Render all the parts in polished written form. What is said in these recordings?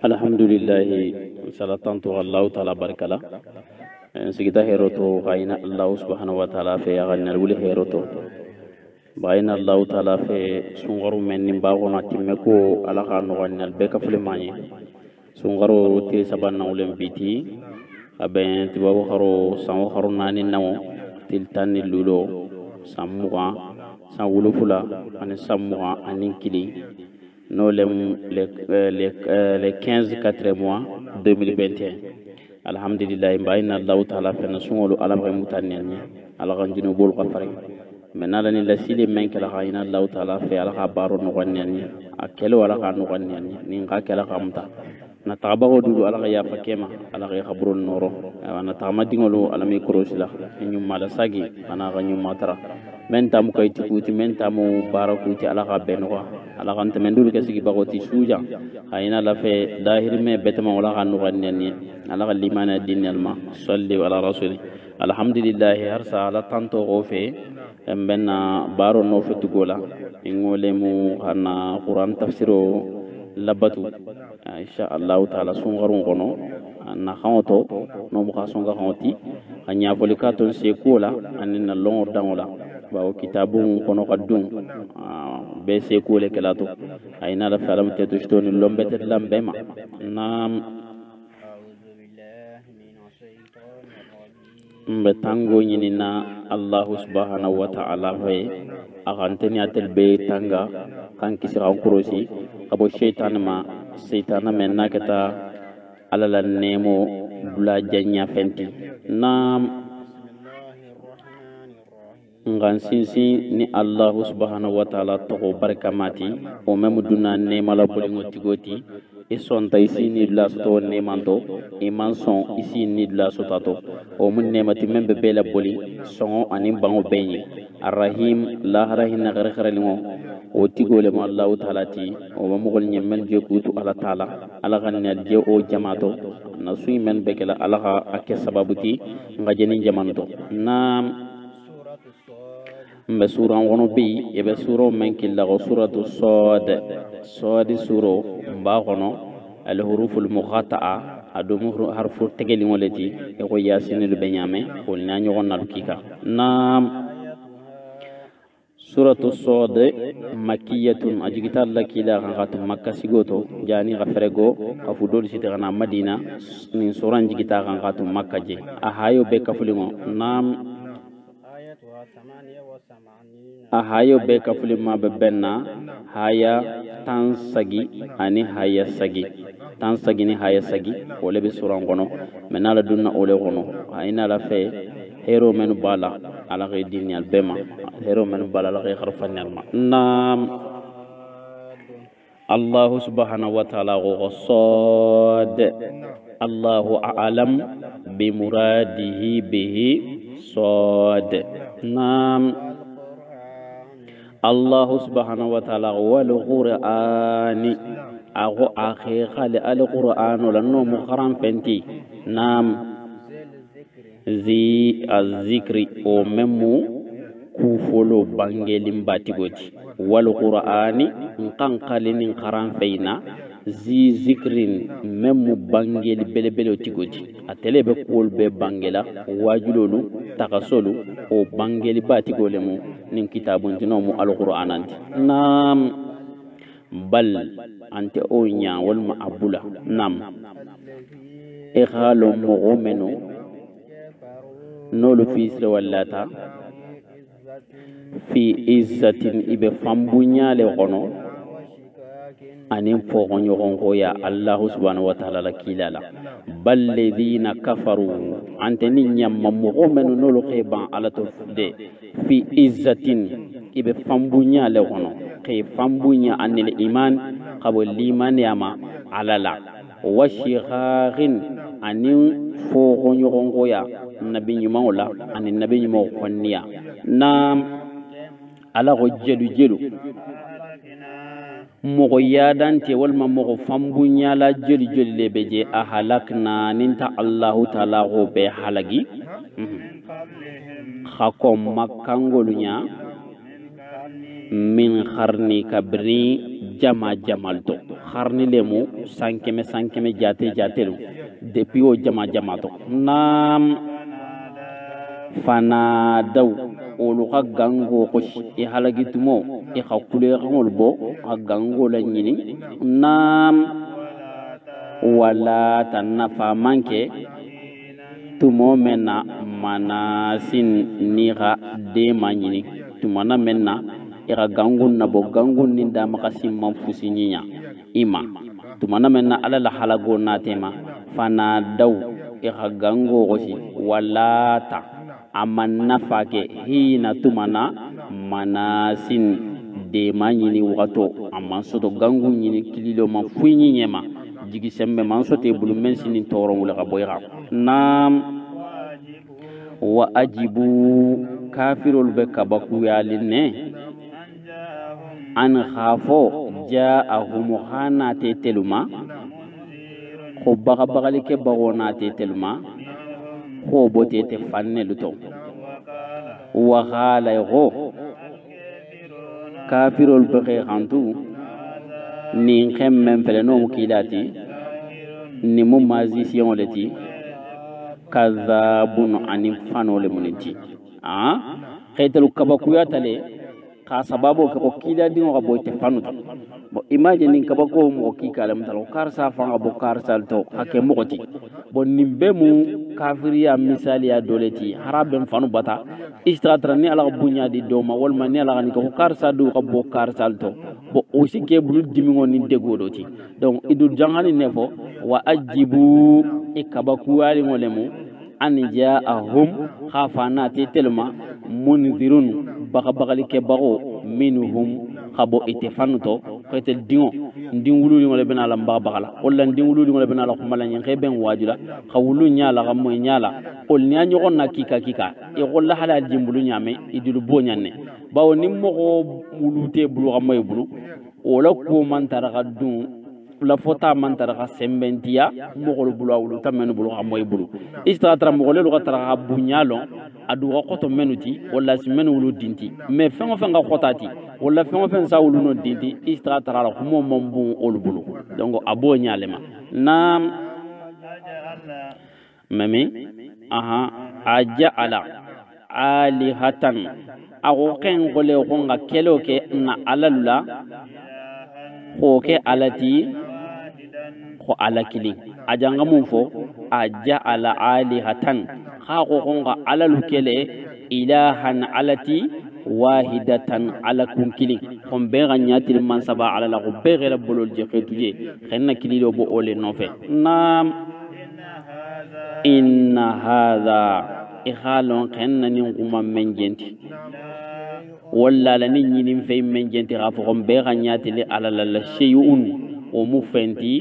Alhamdulillah, salatan to Allah ta'ala barkala. Sigita heroto kaina Allah subhanahu wa ta'ala fe aganna wuli heroto. Bayna Allah ta'ala fe sungaru men nimbago na timmeko ala ka no ganna beka fulemanye. Sungaru ti sabanna ulem biti aben tibago kharo samu kharo nani namo tiltani lulo samuga sa wulufula ani samuga ani kili. No les 15 4 mois 2021. Alhamdulillah bayna Allah ta'ala fe na sungolu ala ba mutanni ala ganjino bol qafari menala ni la sile men kala hayna Allah ta'ala fe ala ka baro no ganni akelo ala ka no ganni ni nga kala ka muta na tabago dulu ala ya fakema ala ya khabrul noro na tamadingolo ala mi korosila ñu mala sagi ana ga ñu matara men tamu kay tikuti men tamu barakuti ala ka benwa ala kan temendul ke sigi bagoti suja hayna la fe dahir me betama wala kan no ganni ala ka limana dinalma salli ala rasuli alhamdulillah har sala tanto go fe embenna baro no fetugola ingole mu hana quran tafsiro labatu insha Allah ta'ala sungarun kono na khawto no mu khasonga khawti anya bolikaton se kola anina longo dangola bawo kitabun kono kadun be se kole kelato ayna la falam tetu stoni lombete lambema nam mbetango nyinina Allah subhanahu wa ta'ala fe aganteni atel be tanga kan kisira kurosi abo shaytan ma seytana men nakata alala nemo bula janya fenti nam ngan sinsi ni Allah subhanahu wa ta'ala to barkamati o memu duna nema la bolingo tigoti e son tay sini la sto nemanto e manson isi ni la sotato o mun nemati membe bela boli son anim bango benyi arrahim la rahina garkharalimo o tigole mo Allah ta'ala ti o mamugol nyemel je kutu ala ta'ala ala ganna je o jamato na suy men bekela ala ha akke sababuti ngajeni jamanto nam mbe sura ngono bi ebe sura men killa go suratu sadi suro mba gono al huruful muqata'a adu harfu tegeli ngoleti e ko yasinul benyame ko na nyogon na dukika nam suratu sod makiyatun ajigita lakila gatu makka sigoto jani gafrego afudol sitana madina ni suran jigita gatu makka je ahayo be kafulingo nam ahayo be kafulima be benna haya tansagi ani haya sagi tansagi ni haya sagi wala be suran gono menala dunna ole gono ayna la fe hero menu bala ala ge dinal bema hero menu bala la ge kharfan alma nam Allah subhanahu wa ta'ala qad Allahu a'lam bi muradihi bihi sad nam Allah subhanahu wa ta'ala wal qur'ani ago akhi khali al qur'an lanno mukharam fenti nam zi azikri o memu kufolo bangelim batigoti wal qur'ani kan qalinin kharam feina zi zikrin memu bangeli belebele tigoti atele be kol be bangela wajulolu takasolu o bangeli batigolemu nin kitabun dinomu alqurananti nam bal ante onya wal maabula nam e khalo mu'minu nolu fisra wallata fi izzatin ibe fambunya le gono anin fogo nyogongo ya Allah subhanahu wa ta'ala la kilala bal ladina kafaru anteni nyamma mu'minu nolu kheba ala to de fi izzatin ibe fambunya le gono kay fambunya anil iman qabul liman yama alala wa shigharin anin fogo nyogongo ya nabi nyumawla anin nabi nyumaw konniya nam ala go jelu mogo yadante walma mogo fambunya la jeli lebeje a halakna ninta Allahu ta'ala go be halagi khakom makangolunya min kharni kabri jama jamalto harni lemu sankeme jate jatelu depuis o jama jamato nam fana daw olu ka gango ko e halagitumo e khakule ngol bo ka gango la nyini nam wala tanafa manke tumo menna manasin niga de manyini tumana menna ira gangun na bo gangun ninda makasim manfusinya ima tumana menna ala la halago na tema fana daw ira gango gosi wala ta amanna fake hina tumana manasin de manyini wato amansoto gangun nyini kililo manfuinyi nyema jigi sembe mansote bulu mensini toro wala ka boyra nam wa ajibu kafirul be kabaku yalinne an khafo jaahum khana te teluma ko baga bagali ke bagona te teluma ko bote te fanne luto wa khala yo kafirul be khantu ni khemmem fele no kilati ni mu magicien leti kadhabun anin fanole muniti khaytalu kabakuya tale ka sababu ko kila dingo ka boyte fanuta bo imagine kabako mo kikalam talo karsa fanga bo karsal to hake mokoti bo nimbe mu kafiriya misali ya doleti harabem fanu bata istratra ni ala bunya di doma wal mani ala ni ko karsa du ka bo karsal to bo aussi ke bulu dimingo ni degodoti donc idul jangani nefo wa ajibu ikabaku ali ngolemu an jaahum khafana telma munzirun bakabagali ke bago minhum khabo itefanuto khete dingo ndingulu li ngole benala mbabagala wala ndingulu li ngole benala khumala nyen kheben wajula khawulu nyala gammo nyala ol nya nyogon na kika e golla hala jimbulu nyame idulu bonyanne bawo nimmo ko mulute bulu gammo bulu wala ko man taraka dun la fota man taraka sembentia mogol bulu awulu tamenu bulu gammo bulu istratra mogol lu gatara bunyalo adu ko menuti wala simenu wulu dinti mais fengo fenga khotati wala fengo fen sa wulu no dinti istratra la ko mom bu ol bulu donc abo nyalema nam mami aja ala alihatan ago ken gole ko nga keloke na alalula ko ke alati ko alakili ajanga mum fo aja ala alihatan kha ko nga alalu kele ilahan alati wahidatan ala kunkili kon be ganyatil man saba ala la ko be gela bolol je xetuje xenna kililo bo ole nofe nam inna hadha ikhalon xenna ni nguma menjenti walla la nit ñi nim fay menjenti xa fo kon be ganyatil ala la shay'un o mu fenti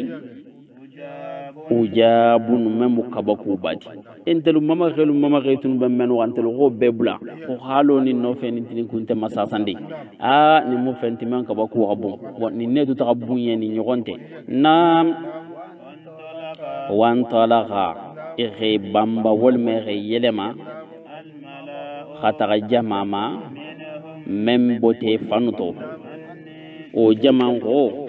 ujabun memu kabaku bati entelu mama khaytun ba men wantelu go bebla ko halo ni no fe ni tin kunte masasandi ni mu fenti man kabaku abun ni nedu ta bunye ni nyogonte nam wan talaqa e bamba wol me yelema khata jamama mem bote fanuto o jamango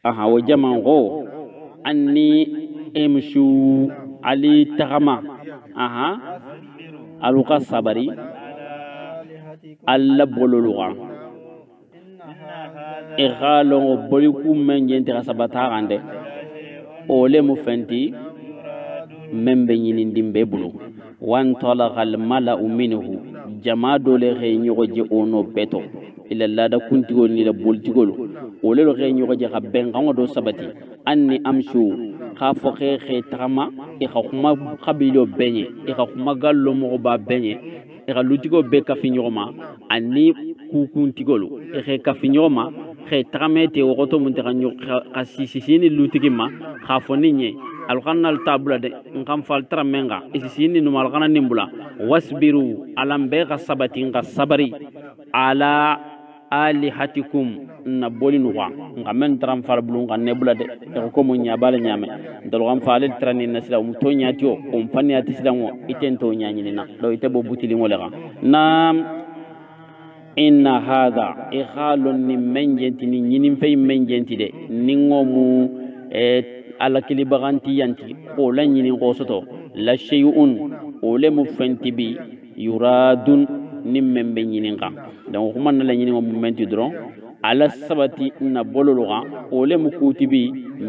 wa jamango anni emshu ali tagama aluka sabari alla bololuga igalo boliku menjente sabata gande ole mu fenti membe nyini ndimbe bulu wan talagal mala'u minhu jama dole xeñogo je ono beto ila lada kuntigol ni la boltigol ole lo xeñogo je xa bengango do sabati anni amshu xa fo xe tama e xa xuma xabilo beñe e xa xuma gallo mogo ba beñe e xa lutigo be kafiñogoma anni kukuntigolu e xe kafiñogoma xe taxamete woxoto munte xa sisisini lutigima xa fo niñe alqanal tabula de ngam fal tramenga isini no malqana nimbula wasbiru alam be ga sabati nga sabari ala alihatikum na bolin wa ngamen tram fal bulun kan nebula de ko mo nyabala nyame dal gam falel trani na sila to nyatio o fanni ati sila mo itento nyanyini na do ite bo butili mo lega nam inna hadha ikhalun ni menjenti ni nyinin fay menjenti de ningomu ala kili baganti yanti ko la nyinin ko soto la shay'un o le mu fenti bi yuradun nimmembe nyinin kan donc kuma na la nyinin mo menti dron ala sabati na bololuga o le mu kutibi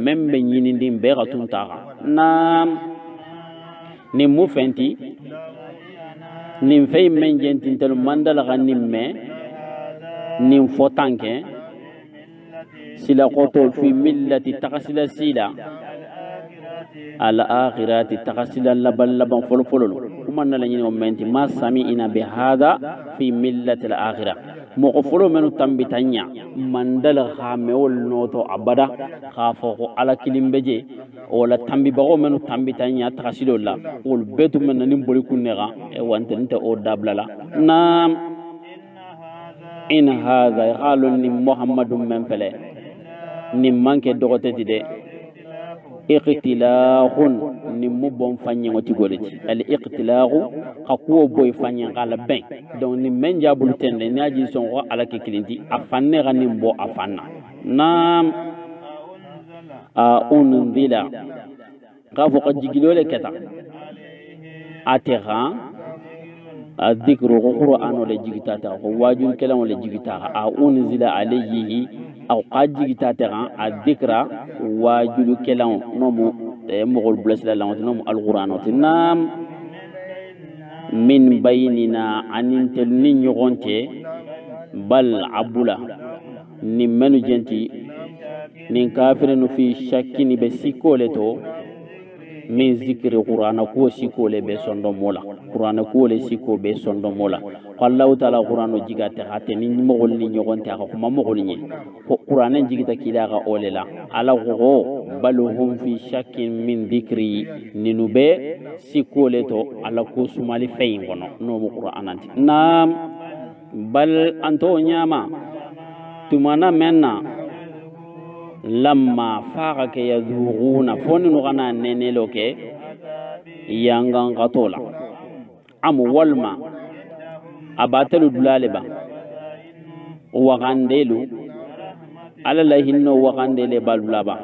membe nyinin din be gatun taga na ni mu fenti nim fay menjenti tel mandala ga nimme nim fotanke sila qoto fi millati takasila sila al akhirati takasila laban folo kuma na la nyini menti ma sami ina bi hada fi millati al akhirah mo ko folo menu tambitanya mandala khamewol noto abada khafo ko ala kilimbeje wala tambi bago menu tambitanya takasilo la wol betu men nim boli kunega e wantente o dablala nam in hadha qalun ni muhammadun man fala ni manke dogoteti de iqtilahun ni mubon fanyi ngoti goleti al iqtilahu qakuo boy fanyi ngala ben donc ni menja bulu tende ni aji son ko ala ke kilinti afanne ga nimbo afanna nam a unzila qafo qajigilole keta atera الذكر القرآن ولا جيتاتا واجب كلام ولا جيتا أنزل عليه أو قد جيتاتا الذكر واجب كلام نمو مغول بلس لا نمو القرآن نام من بيننا أن تلني يغنتي بل عبولا نمن جنتي نين كافر في شك بسيكولتو من ذكر القرآن كو سيكو لي بسندو مولا القرآن كو لي سيكو بسندو مولا قال الله تعالى القرآن جيغات حتى ني مغول ني نيغونتي اكو ما مغول ني القرآن جيغتا كيلاغا اوللا على غو بل هم في شك من ذكري نينوبه سيكو لتو على كو سمالي فين غنو نو القرآن نام بل انتو نياما تمانا منا lamma faga ke yadhuruna foni no gana nene loke yangan qatola am walma abatalu dulale ba wagandelu ala la hinno wagandele balulaba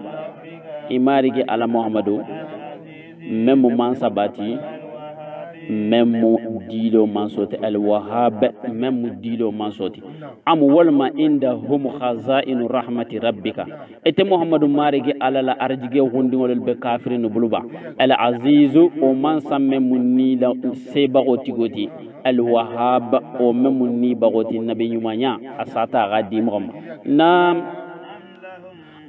imari ke ala muhammadu memu mansabati memu dilo mansoti al wahhab memu dilo mansoti am walma inda hum khazain rahmati rabbika ete muhammadu marigi ala la arjige gondingol be kafirin buluba al azizu o man samme munni la seba gotigoti al wahhab o memu ni bagoti nabi nyumanya asata gadi mugam nam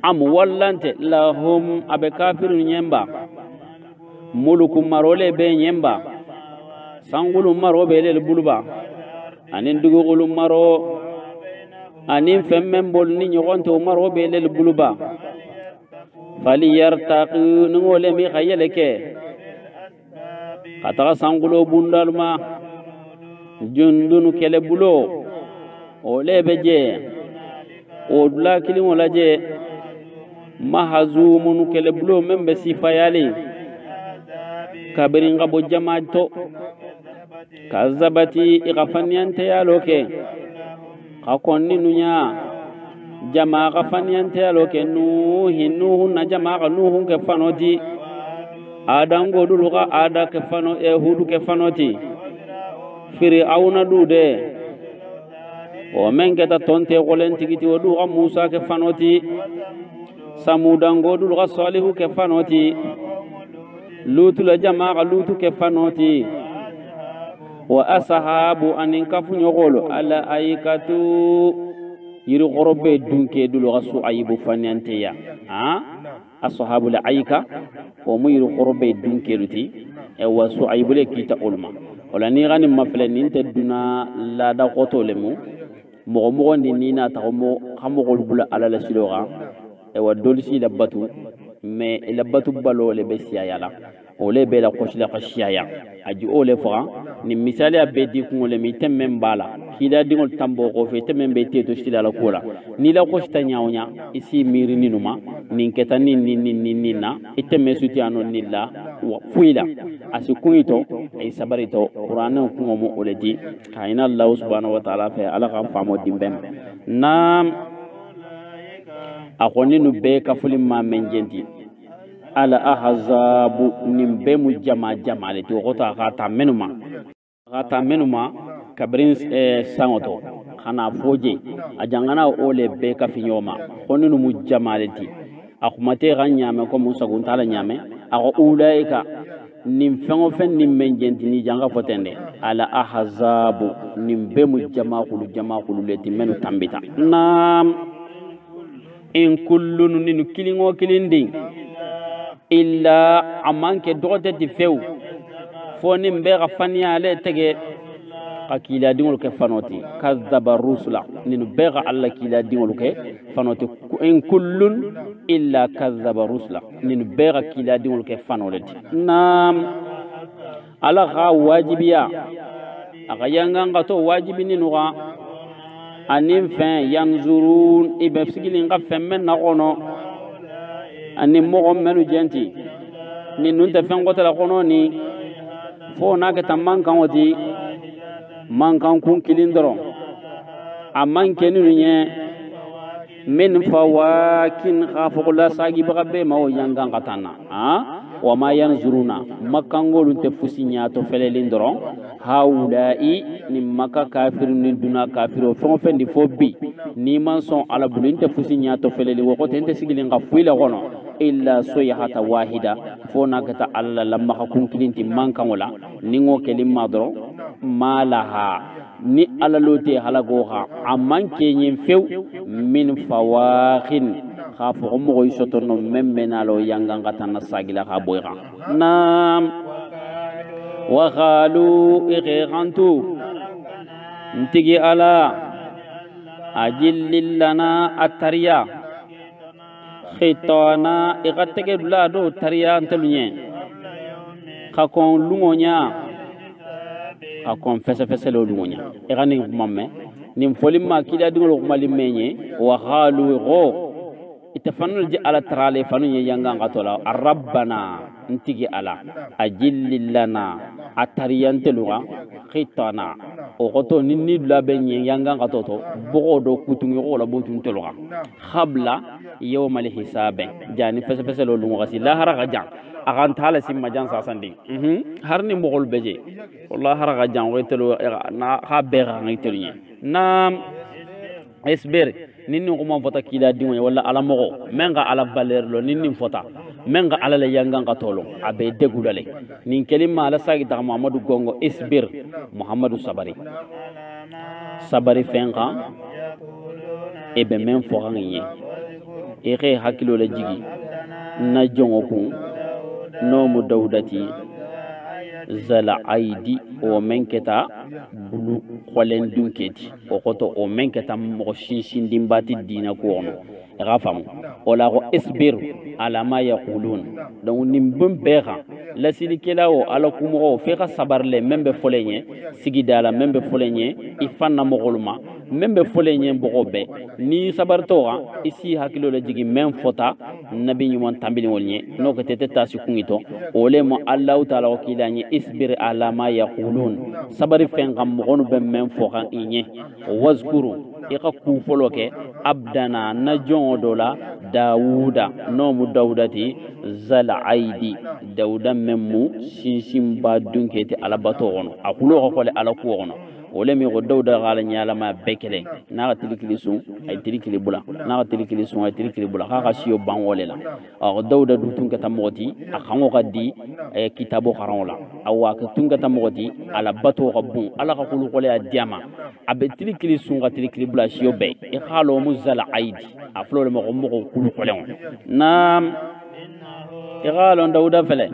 am wallante lahum abe kafirun nyemba mulukum marole be nyemba sangulu maro belel buluba anin dugulu maro anin femmem bol ni nyogonto maro belel buluba fali yartaqi ngole mi khayeleke kata sangulo bundalma jundunu kele bulo ole beje odla kilimo laje mahazumun kele bulo membe sifayali kabirin gabo jamato kazabati igafanyante yaloke kakonni nunya jamaa gafanyante yaloke nuhu na jamaa nuhu ke fanoti adango duluga ada ke fano hudu ke fanoti firi auna dude o mengeta tonte golen tigiti wodu musa ke fanoti samudango duluga salihu ke fanoti lutu la jamaa lutu ke fanoti wa ashabu anin kafu nyogolo ala aikatu yiri gorobe dunke dulu gasu ayibu fanyante ya ashabu la aika o mu yiri gorobe dunke luti e wasu ayibu le kita ulma wala ni gani mafle ni teduna la da goto lemu mo ndi ni na ta mo xamo gol bula ala la siloga e wa dolsi la batu mais la batu balo le be siya yala ole be la kosila khashiyaya aji ole fora ni misali abedi kungole mi temmen bala kila dingol tambo ko fe temmen be teto stila la kola ni la kosta nyaawnya isi miri ninuma nin ketani ni na itemme sutiano nilla wa fuila asikuito ay sabarito qur'an ko mo oledi kayna allah subhanahu wa ta'ala fe ala ka famo dimbem nam akoni nu be kafuli ma menjenti ala ahzabu nimbe mu jama le to gota gata menuma kabrin sangoto khana foje ajangana ole be ka finyoma khoninu mu jama le ti akhumate ganyame ko musa guntala nyame ako ulaika nim fengo fen nim menjenti ni janga fotende ala ahzabu nimbe mu jama khulu leti menu tambita nam in kullun ninu kilingo kilindi illa amanke dogote di few foni mbega fania le tege akila dingol ke fanoti kazzaba rusula ninu bega alla kila dingol ke fanoti in kullun illa kazzaba rusula ninu bega kila dingol ke fanoleti nam ala ga wajibiya aga yanga ngato wajibi ninu ga anin fin yanzurun ibe sigilin ga femmen na ono ani mo menu jenti ni nunta fen gotala kono ni fo na ka tamman kan wati man kan kun kilindoro amman kenu nye min fawakin khafula sagi babe ma o yanga katana ha wa ma yanzuruna makangolu te fusinya to felelindoro haulai ni maka kafirun ni duna kafiro fon fen di fobi ni man son ala bulinte fusinya to feleli wo te ente sigilin ga fuila kono illa soyhata wahida fona kata alla lamma kun kilinti mankan wala ningo kelimma doro malaha ni ala lote halago ha amman kenyen few min fawakhin khafo mo sotono memmenalo yanga ngata na sagila ha boyra nam wa qalu ighantu ntigi ala ajil lana atariya khitana igatege dula do tariya antelunye khakon lungonya akon fese lo lungonya igani mamme nim folimma kila dingol mali menye wa khalu go itafanul ji ala tarale fanu yanga ngatola rabbana ntigi ala ajillilana atariyanteluga khitana o goto ninni dula benye yanga ngatoto bogodo kutungi gola botunteluga khabla yawm alhisabe jani fese lo lungo gasi la haraga jang akan thala simma jan sasandi harni mogol beje wallahi haraga jang wetelo na ha bega ngitelunye nam esber ninni ko mo fota kila dingo wala ala mogo menga ala valeur lo ninni fota menga ala le yanga ngatolo abe degulale nin kelima ala sagi ta Muhammadu gongo esber Muhammadu sabari fenga ebe men fo gangi ere hakilo la jigi na jongo kun no mu dawdati zala aidi o menketa bulu kholen dunketi o koto o menketa mo shin dimbati dina ko ono rafam wala ko isbir ala ma yaqulun donc nimbum bexa la silikela o ala kumo fe ka sabarle membe folenye sigidala membe folenye ifanna mogoluma membe folenye bogobe ni sabartoa isi hakilo la jigi mem fota nabi nyumon tambini wolnye no ko tete tasi kungito ole mo allah taala o kilanye isbir ala ma yaqulun sabari fen gam mogonu be mem foka inye wazkuru ika kufoloke abdana na jondola Dawuda no mu Dawudati zal aidi Dawuda memmu sinsimba dunketi alabato ono akulo ko le alaku ono ole mi go Dawuda gala nyala ma bekele na ga tilikilisu ay tilikili bula na ga tilikilisu ay tilikili bula ga siyo banwole la o Dawuda du tunka tamoti akango gadi kitabo kharonla awa ka tunka tamoti ala bato rabbu ala ka kulu kole adiama abe tilikilisu ga tilikili bula siyo be e khalo mu zal aidi aflo le mo kulu kole nam igalo Dawuda fele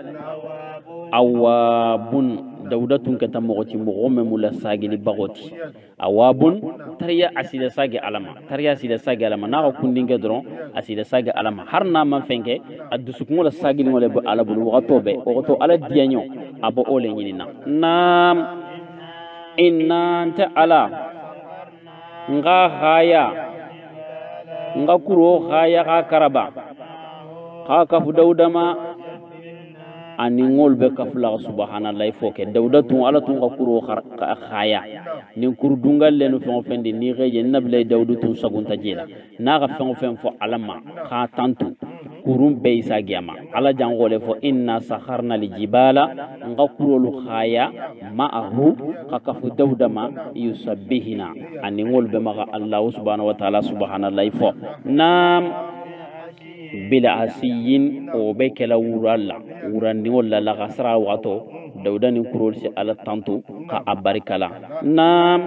awabun dawda tun kata mogoti mogome mula sagili bagoti awabun tariya asida sagi alama tariya asida sagi alama na ko kundinge dron asida sagi alama harna man fenke addusukumula sagili ngole ala bulu watobe oto ala dianyo abo ole nyinina nam inna anta ala nga khaya nga kuro khaya ka karaba ka kafu dawdama ani ngol be kafla subhanallah foke dawdatu ala tun kuro khaya nin kurdungal lenu fen fendi ni geje nable dawdatu sagunta jela na ga fen fo alama ka tantu kurum be isa giama ala jangole fo inna sakharna lijibala nga kurolu khaya ma'ahu ka kafu dawdama yusabbihina ani ngol be maga allah subhanahu wa ta'ala subhanallah fo nam bila asiyin o be kala wuralla wurandi wala la gasra wato dawdani kurol si ala tantu ka abarikala nam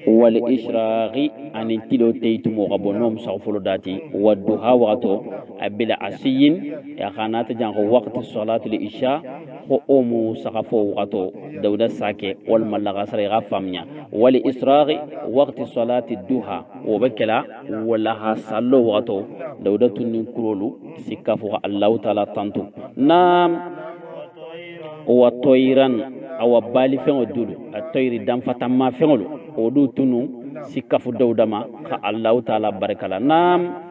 wal israqi anin tilo teytu mo gabonom sawfolo dati wadduha wato bila asiyin ya khanata jango waqti salatu li isha ko omu sakafo wato dawda sake wal malaga sare ga famnya wal israqi waqti salati duha o bekela wala hasallo wato dawda tunin kurolu sikafu Allah taala tantu nam wa toiran awa bali fengo dulu a toiri dam fatamma fengolu o du tunu sikafu dawdama ka Allah taala barakala nam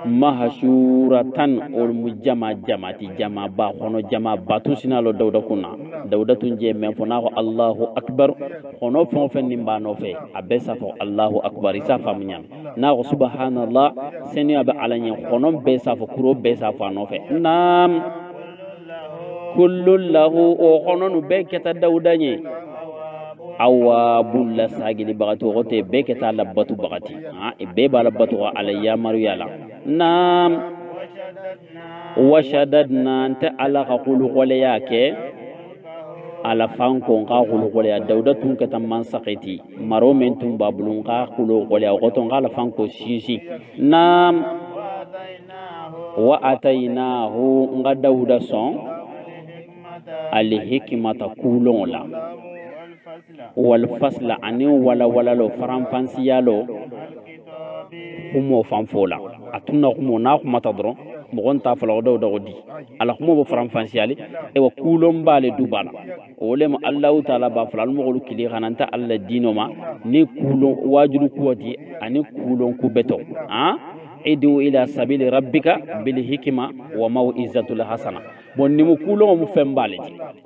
mahashuratan ol mujama jamati jama ba hono jama batu sinalo dawda kunna dawda tunje men fona ko Allahu akbar hono fon fen nimba no fe abesa fo Allahu akbar isa famunyam na ko subhanallah seni aba alanya hono besa fo kuro besa fo no fe nam kullu lahu o hono no be keta dawdanye awa bulla sagili bagati ote be keta labatu bagati be bala batu ala ya maru yala nam washadadna anta ala qulu qole yake ala fanko nga qulu qole ya dawdatun kata man saqiti maro men tum babulun nga qulu qole ya goto nga ala fanko sisi nam wa atainahu nga dawda son al hikmata kulon la wal fasla ani wala lo faramfansiyalo humo fanfola atunna humo na kuma tadron mo gonta fala do di ala humo bo faramfansiyali e wa kulon bale dubala ole mo allah taala ba fala mo golu kili kananta allah dinoma ni kulon wajulu kuwati ani kulon kubeto idu ila sabili rabbika bil hikma wa mau'izatul hasana bonni mu kulon mu fembale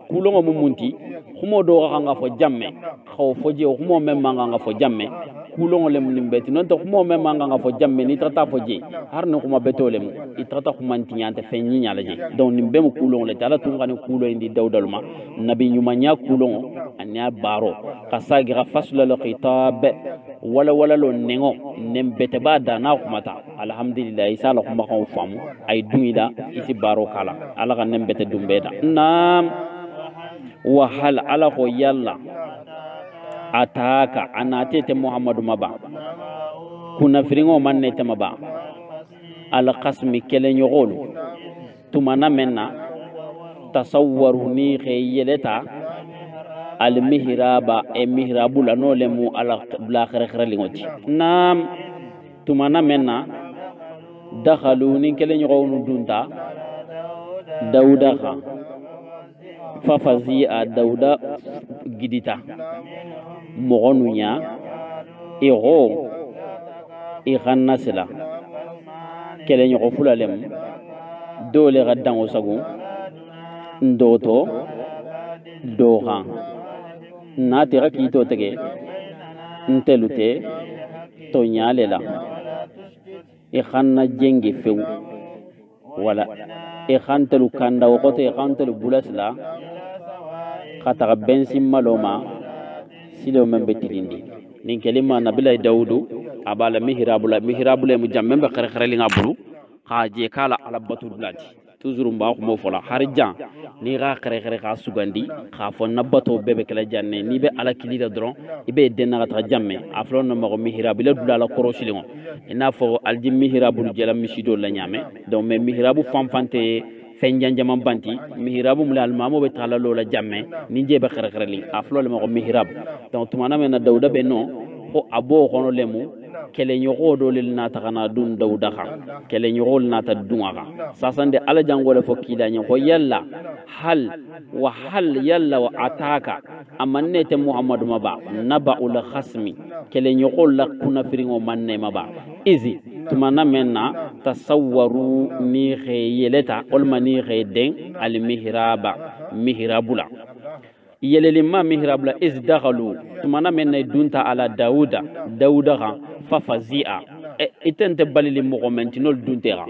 kulon mu munti humo do nga fo jamme xaw fo je humo memma nga fo jamme kulon le mun beti non to humo memma nga fo jamme ni tata fo je har no kuma betole mu itata humanti nyante fe nyi nyala je don nimbe mu kulon le tala tunga ni kulon indi dawdalma nabi nyuma nya kulon anya baro kasagira fasla al khitab wala lo nengo nembete bada na kumata alhamdulillah isa la kuma ko famu ay duida iti baro kala ala kan nembete dumbeda nam wa hal ala ko yalla ataka anatete muhammadu maba kuna firingo manne tamaba al qasmi kelen yogolu tumana menna tasawwaru ni khayeleta al mihraba e mihrabu la no lemu ala bla khare lingoti nam tumana menna dakhalu ni kelen yogonu dunta dauda kha fafazi a dauda gidita mogonunya ego iganna sila kelen yogo fulalem dole gaddan osagu ndoto doha nati rakito tege ntelute to nyalela iganna jengi few wala ikhantelu kanda wokote ikhantelu bulasla khata bensin maloma silo membe tilindi nin kelima nabila daudu abala mihrabula mu jammembe khare li ngabulu khaje kala ala batul blati toujours mba ko mo fola harjan ni ga khare ka sugandi kha fo nabato bebe kala janne ni be ala kilida dron ibe denna ta jamme aflon no mo mihrabula dula korosilingo ina fo alji mihrabul jela misido la nyame donc me mihrabu famfante fenjan jaman banti mihrabu mul almamo be tala lola jamme ninje be kharkharli aflo le mo mihrab donc tumana men dawda be no ko abo kono lemu kele nyogo do lil nata kana dun dawda kha kele nyogo nata dunga kha sasande ala jangole fo kila nyo ko yalla hal wa hal yalla wa ataka amanne te muhammadu maba nabaul khasmi kele nyogo la kuna firingo manne maba izi tumana menna tasawwaru ni khayeleta olma ni khayden al mihrabula yelelima mihrabla iz dakhalu tumana menna dunta ala dauda kha fafazia itente balili mo mentinol duntera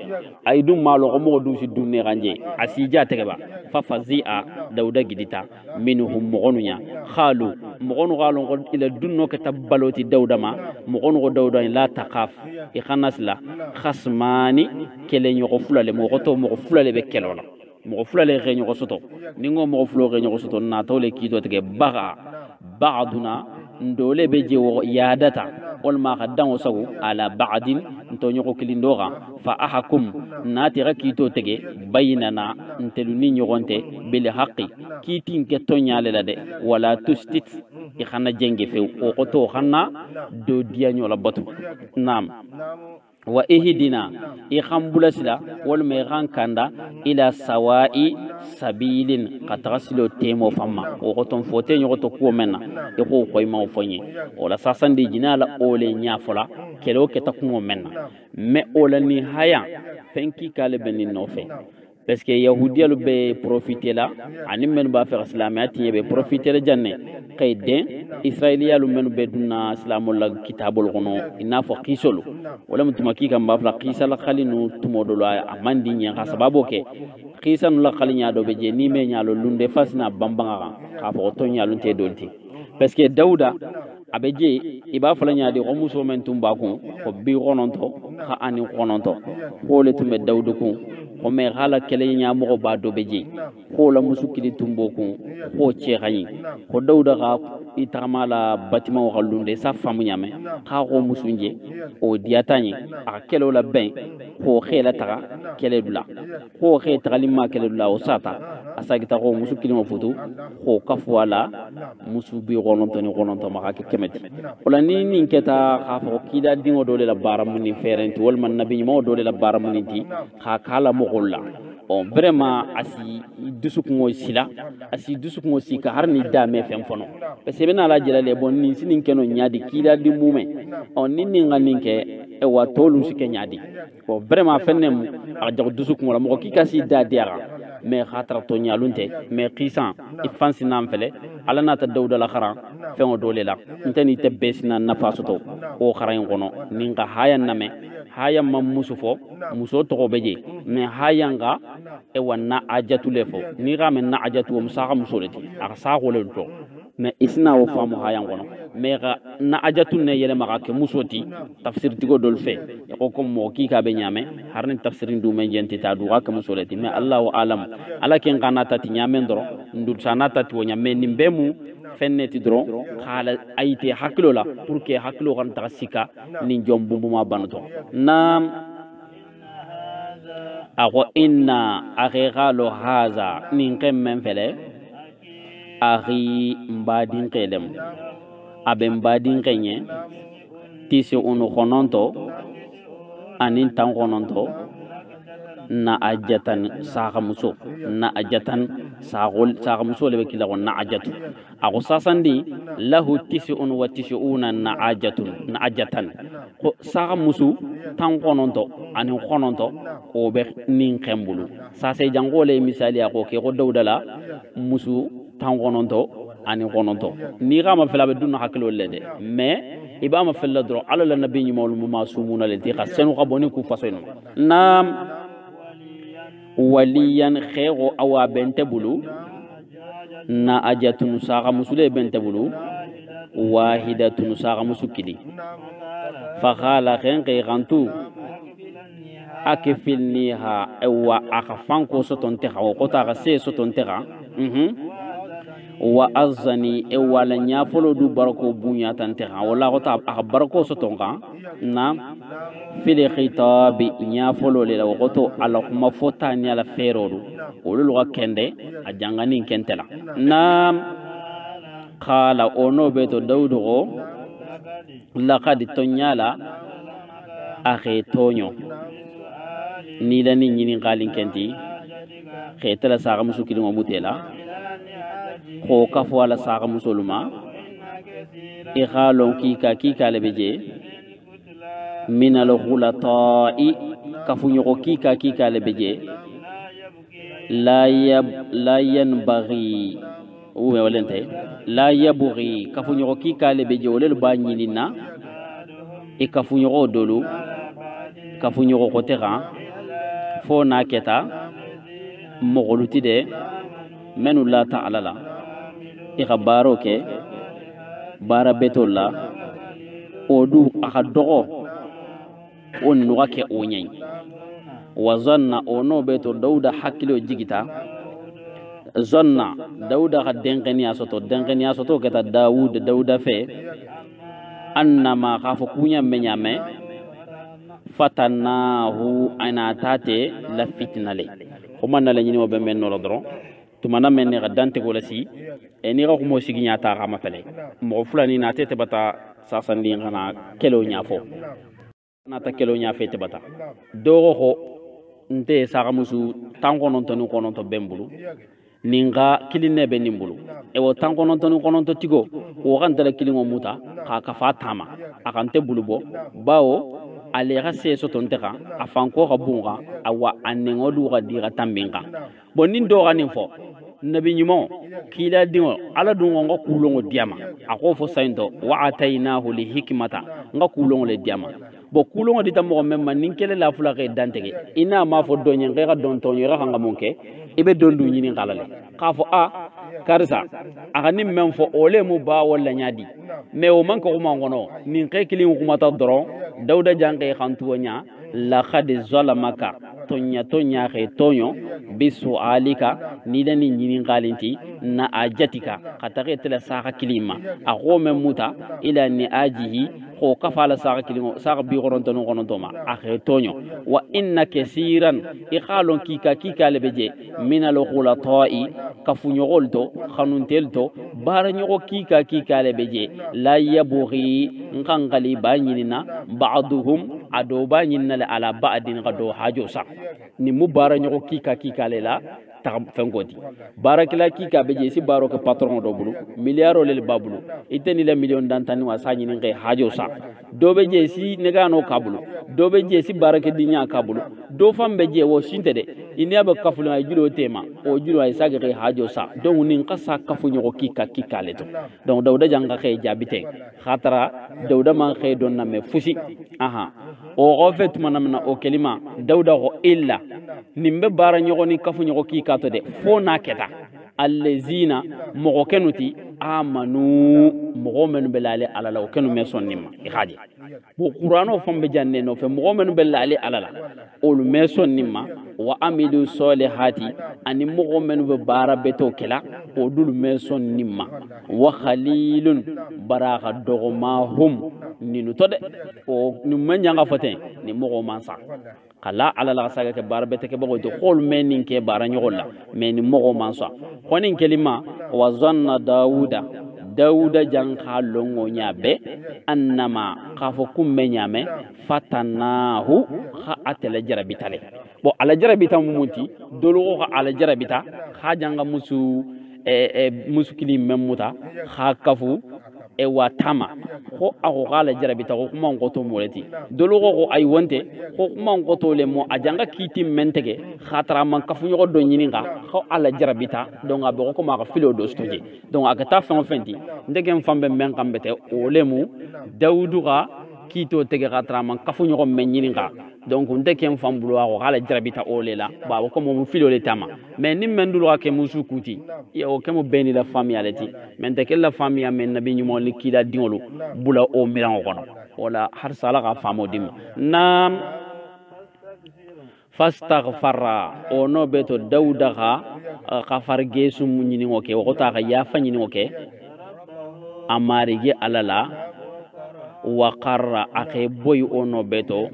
ay dum malo mo du si dunne ganje asija tegeba fafazia dauda gidita minhum mogonunya khalu mogonu galon ko ila dunno ke tabbaloti dauda ma mogonu ko dauda la taqaf ikhanasla khasmani kele nyoko fulale mo goto mo fulale be kelona mo fulale re nyoko soto ningo mo fulo re nyoko soto na tole kido tege baga ba'duna ndole be je wo yadata wal ma khaddan wasagu ala ba'din to nyoko kilindora fa ahakum nati rakito tege baynana nteluni nyogonte bil haqqi kitin ke tonyale la de wala tustit i khana jenge fe o koto khana do dia nyola batu nam wa ihdina i khambulasila wal megan kanda ila sawa'i sabilin qatrasilo temo famma o koton fote nyoto ko menna e ko koy ma fonye wala sasande jinala ole nyafola kelo ke takumo menna me ola ni haya fenki kale benin nofe parce que yahudiyalu be profiter la ani men ba fer islamiyati be profiter la janne qayden israiliyalu men be dunna islamul la kitabul gono ina fo qisolu wala mutumaki kam ba fla qisala khalinu tumodolo amandi nya ka sababo ke qisan la khalinya do be je ni me nyalo lunde fasna bambanga ka fo to nyalo te dolti parce que dauda abeje iba fala nyaade ko muso men tumba ko bi gononto ha ani gononto ko le tumbe daudu ko ko me hala kele nya mo ba do beje ko la musukili tumbo ko che gani ko dauda ga itamala batima o galunde sa famu nyame ka ko musunje o diatani a kelo la ben ko khela taga kele dula ko khe tagalima kele dula o sata asagita ko musukili mo futu ko kafwala musubi gononto ma ka kemeti wala ni ninketa ka fo kida dingo dole la baramunin ferenti wal man nabi mo dole la baramunin ti ka kala mo golla on vraiment asi dusukungo sila asi dusukungo sika harni dame fem fono parce que bena la jelale bon ni sinin keno nyaadi kida di mume on ninni nganinke e wa tolu sike nyaadi ko vraiment fenem a jago dusukungo la mo ki kasi da diara mais khatra to nyalunte mais qisan ifansi nam fele ala nata dawda la khara fengo dole la ntani tebesina nafasoto o kharayn gono ninga hayan name hayan mam musufo muso to beje mais hayanga e wanna ajatu lefo ni game na ajatu o musaka musoleti aka sa gole to mais isna o famu hayan gono mais na ajatu ne yele maka ke musoti tafsir tigo dol fe ko ko mo ki ka be nyame harni tafsirin du men jenti ta du ka musoleti mais Allahu alam ala ken kanata ti nyame ndoro ndur sanata ti wonya men nimbemu fenneti dron khala ayite haklo la pour que haklo kan ta sika ni jom bumbuma banato nam ako inna aghigalo haza nin kemmen fele aghi mbadin kelem abe mbadin kenye tisi unu khononto anin tan khononto na ajatan saga muso na ajatan saga muso lebe kila na ajatu ako sasandi lahu tisi'un wa tisi'una na ajatan ko saga muso tan kononto ani kononto o be nin kembulu sase jangole misali ako ke ko dawdala muso tan kononto ani kononto ni gama fela be dunna hakilo lede mais ibama fela dro ala la nabi ni mawlum ma sumuna le ti khasenu qaboni ku fasono nam waliyan khego awa bente bulu na ajatun saga musule bente bulu wahidatun saga musukili fa khala khenqi gantu akifilniha awa akhafan ko sotonte khaw ko ta ga se sotonte ga wa azani e wala nyafolo du barako bunya tante ha wala ko ta barako so tonga na fil khitab nyafolo le wato ala kuma fota ni ala ferodu olul wa kende a jangani kentela na qala ono beto dawdu go laqad tonyala akhe tonyo ni la ni nyini qalin kenti khetala saga musukili mo mutela ko kafo ala saga musulma e khalon kika lebeje min al khulata'i kafunyo ko kika lebeje la yanbaghi uwe walente la yabughi kafunyo ko kika lebeje olel banyinina e kafunyo ko dolu kafunyo ko kotera fo na keta mogoluti de menu la ta'ala la ikhabaro ke bara betolla odu akadogo on nuake onyai wazanna ono beto dauda hakilo jigita zanna dauda ka dengeni asoto keta dauda fe annama khafu kunya menyame fatanahu anatate la fitnale komanda la nyini wo be men no rodro tumana men ne gadante ko lasi eni ga ko mo sigi nyata ga mafele mo fulani na tete bata sasandi ngana kelo nyafo na ta kelo nyafe te bata dogo ko nte saga musu tanko non tonu konon to bembulu ninga kiline be nimbulu e wo tanko non tonu konon to tigo wo kan tele kilingo muta ka fatama akante bulubo bawo ale ga se so tonteka afanko ga bunga awa annengo du ga dira tambinga bonin do ga ninfo nabi nyimo kila dingo ala dungo ngo kulongo diama ako fo sayndo wa atainahu li hikmata ngo kulongo le diama bo kulongo di tamo memma ninkele la fula ke dantege ina ma fo donye ngega don tonyo ra hanga monke ibe dondu nyini ngalale kafo karisa agani memfo ole mu ba wala nyadi me o manko ko mangono nin ke kilin kuma ta doro dawda jange khantunya la khad zalamaka tonya ke tonyo bisu alika ni dani nyini ngalinti na ajatika katake tela saka kilima agome muta ila ni ajihi ko kafala saka kilimo saka bi goronto no gonontoma akhe tonyo wa inna kaseeran ikhalon kika lebeje min al khulata'i kafunyolto khanuntelto baranyo kika lebeje la yabughi ngangali banyina ba'duhum adoba nyinna ala ba'din gado hajosa ni mubaranyo kika lela ta fengoti barakila kika beje si baro ke patron do bulu milliaro le babulu iteni la million dantani wa sanyi nge hajo sa do beje si negano kabulu do beje si barake dinya kabulu do fambe je wo sinte de inya ba kafulu ay julo tema o julo ay sage ke hajo sa don nin qasa kafu nyo kika leto donc dawda janga ke jabite khatara dawda man ke don na me fusi o gofet manamna o kelima dawda go illa nimbe bara nyogo ni kafu nyogo kika to de fo na keta allazina mogo kenuti amanu mogo men belale alala o kenu meson nimma ikhaji bo qur'ano fambe janne no fe mogo men belale alala o lu meson nimma wa amilu solihati ani mogo men be bara beto kela o dul meson nimma wa khalilun baraka dogomahum ninu to de o ni manyanga foten ni mogo mansa kala ala la saga ke bar bete ke bago to khol menin ke bara nyolla men mogo mansa konin kelima wa zanna dauda jang khalongo nyabe annama khafo kumme nyame fatanahu kha atela jarabitale bo ala jarabita mumunti dolo kha ala jarabita kha janga musu musukili memuta kha kafu e watama ko ako gala jarabita ko kuma ngoto moleti dolo ko ay wonte ko kuma ngoto le mo ajanga kiti mentege khatra man kafu nyogo do nyininga ko ala jarabita donc abe ko ma ko filo do stoje donc aga ta fenti ndegem fambe men kambete o lemu dawdu ga kito tege khatra man kafu nyogo men nyininga donc ndegem fambulo ko ala jarabita o lela ba ko mo filo le tama mais nim mendulo ke musu kuti e o kemo beni la famille aleti men te la famille men nabi nyumo likida dingolo bula o miran kono wala har sala ga famo dim nam fastaghfara ono beto dauda ka farge su munyini ngoke wota ka ya fanyini ngoke amarige alala wa qarra akhe boy ono beto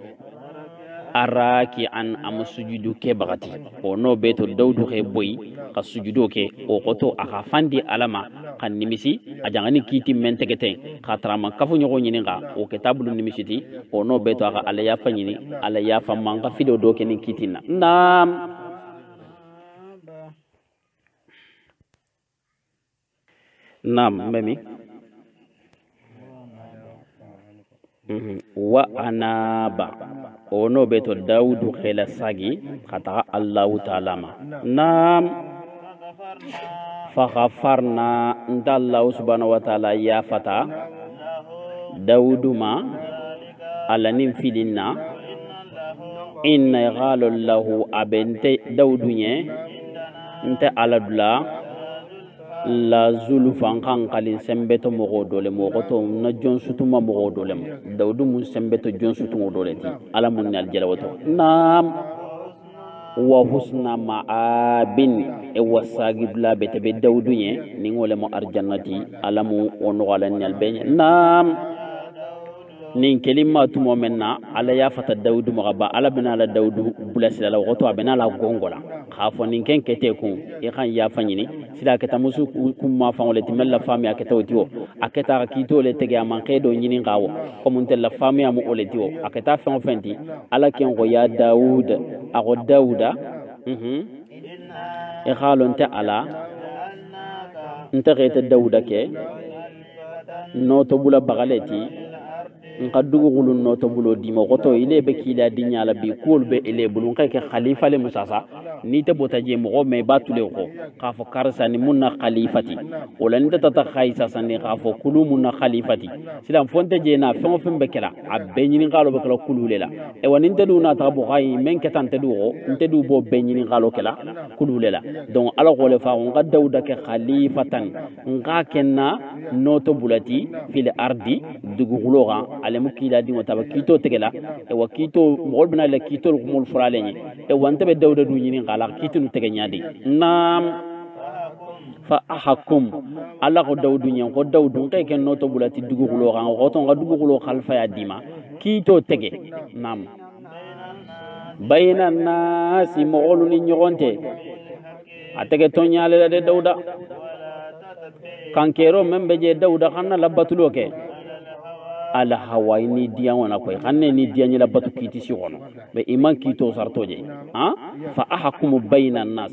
araki an am sujudu ke bagati ono beto daudu ke boy ka sujudu ke o koto aka fandi alama kan nimisi ajangani kiti mentegete khatrama kafu nyogo nyininga o kitabulu nimisiti ono beto aka ala ya fanyini ala ya famanga fido do ke ni kitina nam memi wa anaba ono beto daudu khela sagi khata Allahu ta'ala ma nam fa ghafarna ndallahu subhanahu wa ta'ala ya fata daudu ma alanin filinna inna ghalu lahu abente daudu nye nte aladula la zulufan kan kalin sembeto mogo dole mogo to na jon sutuma mogo dole daudu mun sembeto jon sutumo dole ti ala mun nal jalawato nam wa husna ma'abin e wasagi bla bete be daudu nye ni ngole mo arjannati ala mu ono wala nal be nam nin kelima tumo menna ala ya fata daudu mo ba ala bina la daudu bulasila la goto abena la gongola khafo nin ken kete kun e kan ya fanyini sila keta musu kumma fangole timella fami aketa otiwo aketa kito le tege man kedo nyini ngawo ko mun tella fami amu oletiwo aketa fon fenti ala ken go ya daud ago dauda e khalon ta ala nta gete dauda ke no to bula bagaleti nka dugu gulun no to bulo dimo goto ile be kila dinya la bi kul be ile bulun kay ke khalifa le musasa ni te bota je mo me batule ko ka fo karsa ni munna khalifati wala ni tata khaisa sanni ka fo kulu munna khalifati silam fonte je na fon fon be kala abbe ni ngalo be kala kulu lela e woni te du na ta bo khay men ke tante du ko nte du bo be ni ngalo kala kulu lela donc ala ko le fa on ga dawda ke khalifatan nga kenna no to bulati fil ardi dugu guloga ale mukila dingo taba kito tegela e wakito mol bina le kito mol furale ni e wanta be dawda du nyini ngala kito nu tege nyadi nam fa ahakum alla ko dawdu nyen ko dawdu kay ken noto bulati dugu gulo ga ko to ga dugu gulo khalfa ya dima kito tege nam bayna nasi moolu ni nyogonte atege to nyaale de dawda kankero membe je dawda xanna labatulo ke ala hawai ni dia wana koy xanne ni dia ni labatu kiti si xono be iman kito sartoje ha fa ahkum bayna nas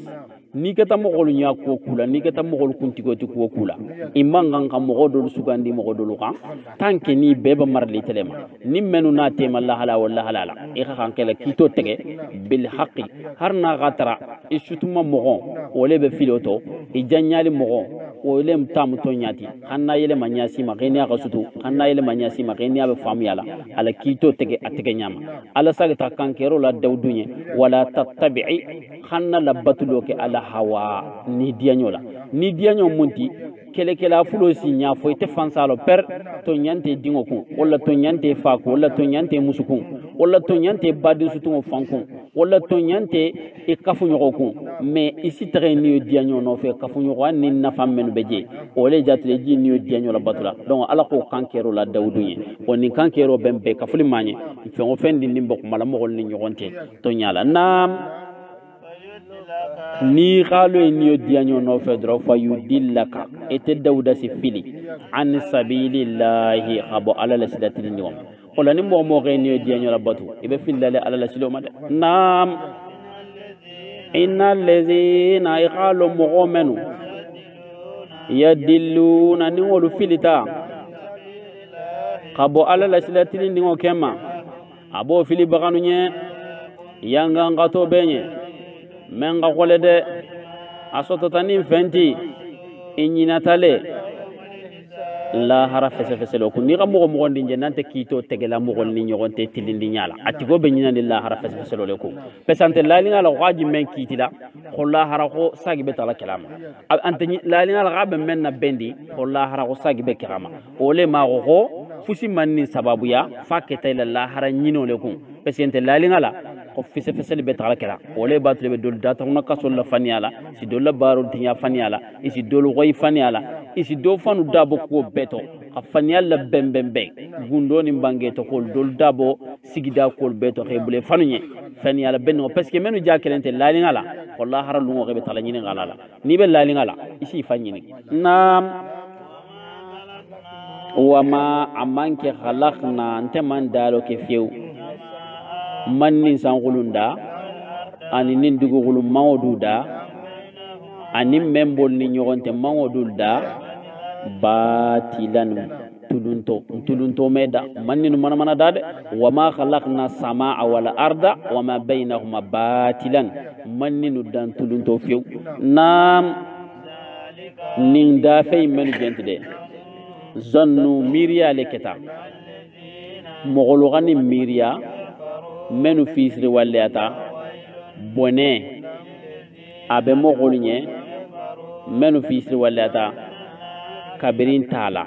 ni kata mo golu nya ko kula ni kata mo golu kunti ko ti ko kula iman ngan kam mo godol sugandi mo godol kan tanke ni beba marli telema ni menu na tema la hala wala halala e kan kala kito tege bil haqqi harna gatara isutuma mo gon wole be filoto e janyali mo gon wole mtam to nyati kanna yele manyasi ma geni aga sutu kanna yele manyasi ma geni abe famu yala ala kito tege atege nyama ala sagta kankero la dawdunye wala tattabi'i kanna labatuloke ala hawa ni dianyo munti kele kela fulo si nya fo ite fansalo per to nyante dingo kun wala to nyante fa ko wala to nyante musukun wala to nyante badi sutu fankun wala to nyante e kafu nyogo kun mais isi tere ni dianyo no fe kafu nyogo ni na fammen beje ole jatle ji ni dianyo la batula donc ala ko kankero la dawdunye woni kankero bembe kafuli manye fe ngo fendi nimbo mala mo ni nyogonte to nyala nam ni khalo ni dianyo no fe dro fa yudillaka ete dawda si fili an sabilillahi khabo ala la sidatil niwam wala ni mo mo ni dianyo la batu ibe filale ala la silo made nam innal ladhina yaqalu mu'minu yadilluna ni wolu filita khabo ala la sidatil niwam kema abo fili baganu nye yanga ngato benye menga kole de asoto tanin fenti inyina tale la hara fese fese lo kun ni ga mo mo ndi nante kito tegela mo ni nyogonte tilindi nyala atigo be nyina la hara fese fese lo ko pesante la linga la waji men kitila ko la hara ko sagi be tala kalama ante la linga la gabe men na bendi ko la hara ko sagi be kirama ole ma go fusi manni sababu ya fakete la hara nyino le kun pesante la linga la ko fise fise be tala kala wala batle be dol data na kasol la faniala si dol la baro tinya faniala isi dol goy faniala isi do fanu dabo ko beto afaniala bembembe gundo ni bange to ko dol dabo sigida ko beto hebule fanuye faniala benno parce que menu jakelente lalingala wallahi haralu ngo be tala nyini ngala ni be lalingala isi fanyini nam wama amanke khalaqna antaman dalo ke fiu manni sangulunda ani nin dugugulu mawduda ani membol ni nyogonte mawdulda batilan tulunto meda manni no mana dade wama khalaqna samaa wal arda wama bainahuma batilan manni no dan tulunto fiu nam nin da fay men jentde zannu miriya leketa mogolu gani miriya menu fisri wallata bone abe mogolu nye menu fisri wallata kabirin tala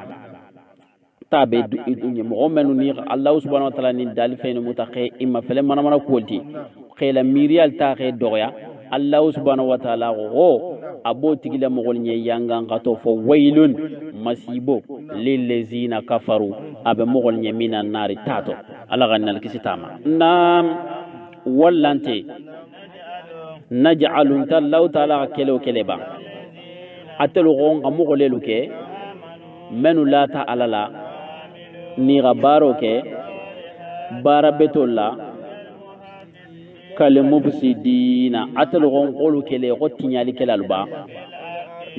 tabe dunye mo menu ni Allah subhanahu wa ta'ala ni dal fayno mutaqi imma fele mana kolti khela miriya ta khe doya Allah subhanahu wa ta'ala go abo tigila mogol nye yanga ngato fo waylun masibo lillezina kafaru abe mogol nye minan nari tato ala ganal kisitama nam wallante naj'alun tallahu ta'ala kelo keleba atelu gonga mogolelu ke menu lata alala ni gabaro ke barabetolla kale mubsidina atelu gongolu kele gotinyali kelalba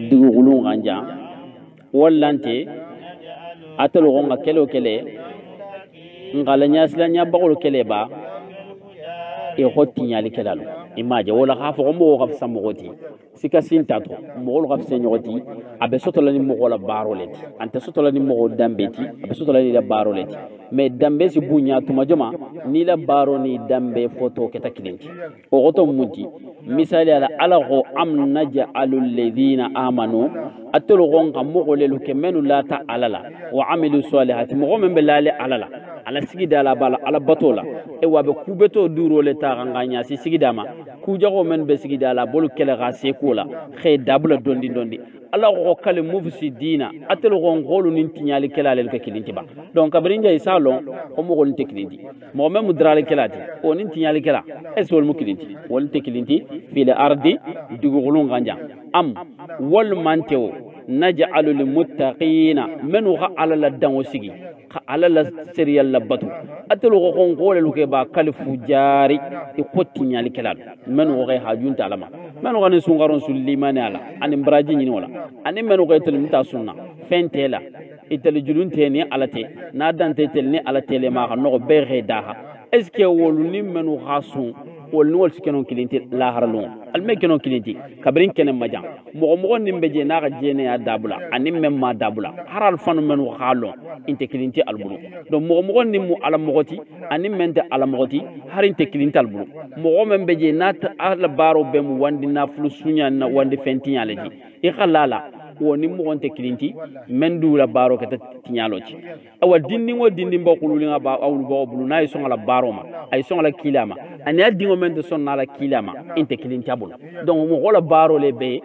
dugulun ganja wallante atelu gonga kele ngalanya silanya bagol keleba e gotinyali kelalu imaje wala khafo mo khafsa mogoti sika sintato mogol khafsa nyoti abe sotolani mogola baroleti ante sotolani mogo dambeti abe sotolani la baroleti me dambe si bunya tuma joma ni la baro ni dambe foto keta kilinti o goto munti misali ala go am naj'alul ladina amanu atulu gonga mogolelu ke menu lata alala wa amilu salihati mogo membe lale alala ala sigida la bala ala batola e wabe kubeto duro le ta nganya si sigida ma ku jago men be sigida la bolu kele ga se kula khe dabula dondi ala go kale mufsidina atelu go ngolu nin tinyali kala le ke kilinti ba donc abrinja isalo o mo gol teklinti mo mem mudrale kelati o nin tinyali kala esol mu kilinti wol teklinti fil ardi dugu gulun ganja am wal manteo naj'alu lil muttaqina menu ga ala la dango sigi ala la serial la batu atelu go ngole lu ke ba kalifu jari e kotinyali kala menu go ga hajunta alama menu ga ni sungaron sulimani ala ani mbraji nyini wala ani menu ko etel mita sunna fentela etel julunte ni alate na dante etel ni alate le ma no be re daha est ce que wolu ni menu khasun wol wol sikeno kilinti la haralun al mekeno kilinti kabrin kenen majan mo ni mbeje na ga jene ya dabula ani memma dabula haral fanu menu khalo inte kilinti albulu do mo ni mu ala mogoti ani mente ala mogoti harin te kilinti albulu mo membeje na ala baro be mu wandi na flu sunya na wandi fenti nyaleji e khalala woni mo wonte kilinti mendu la baro kata tinyaloci awa dindi mbokulu nga ba awul bo bulu nay so ngala baro ma ay so ngala kilama ani adingo men de son nala kilama inte kilinti abul donc mo gola baro le be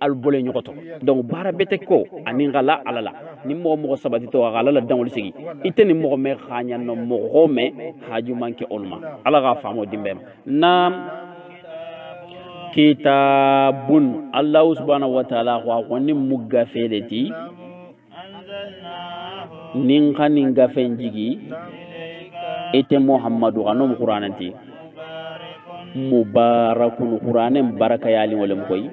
al bole nyokoto donc bara bete ko ani ngala alala ni mo sabati to gala la dangol sigi iteni mo me khanya no mo me haju manke olma ala ga famo dimbem nam kitabun Allah subhanahu wa ta'ala wa ni mugga feleti nin khanin gafen jigi ete Muhammadu anom qur'anati mubarakun qur'anen baraka yali wala moy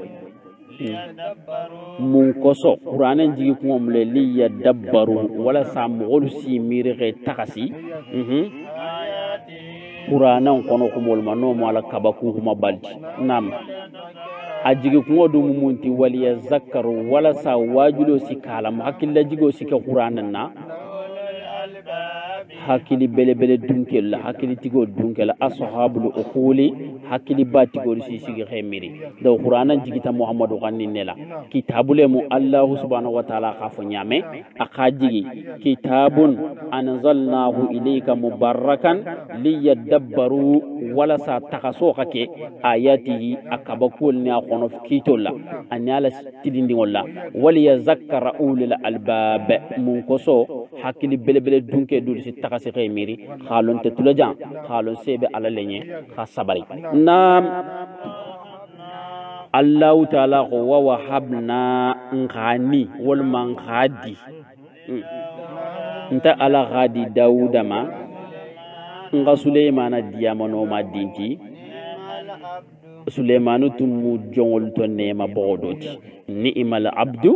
mun koso qur'anen jigi ko mle li yadabbaru wala samul si mirire takasi qur'anan kono ko mol mano mala kabaku kuma balti nam ajigi ko do mumunti waliya zakaru wala sa wajulo sikala hakilla jigo sika qur'anan na hakili bele dunkel hakili tigo dunkel ashabul ukhuli hakili batigo si sigi khemiri do qur'anan jigita muhammadu ghanninela kitabule mu allah subhanahu wa ta'ala khafu nyame akajigi kitabun anzalnahu ilayka mubarakan liyadabbaru wala sa takaso kake ayatihi akabakul ni akhono kitolla anyala tilindi wala wali yazakkara ulul albab mun koso hakili belebele dunke dul si takasi miri khalon te tulajan khalon sebe ala lenye khasabari nam Allah ta'ala wa wahabna ngani wal man khadi nta ala khadi Dauda ma nga Suleymana diamono ma dinti Suleymanu tumu jongol to nema bodoti ni'mal abdu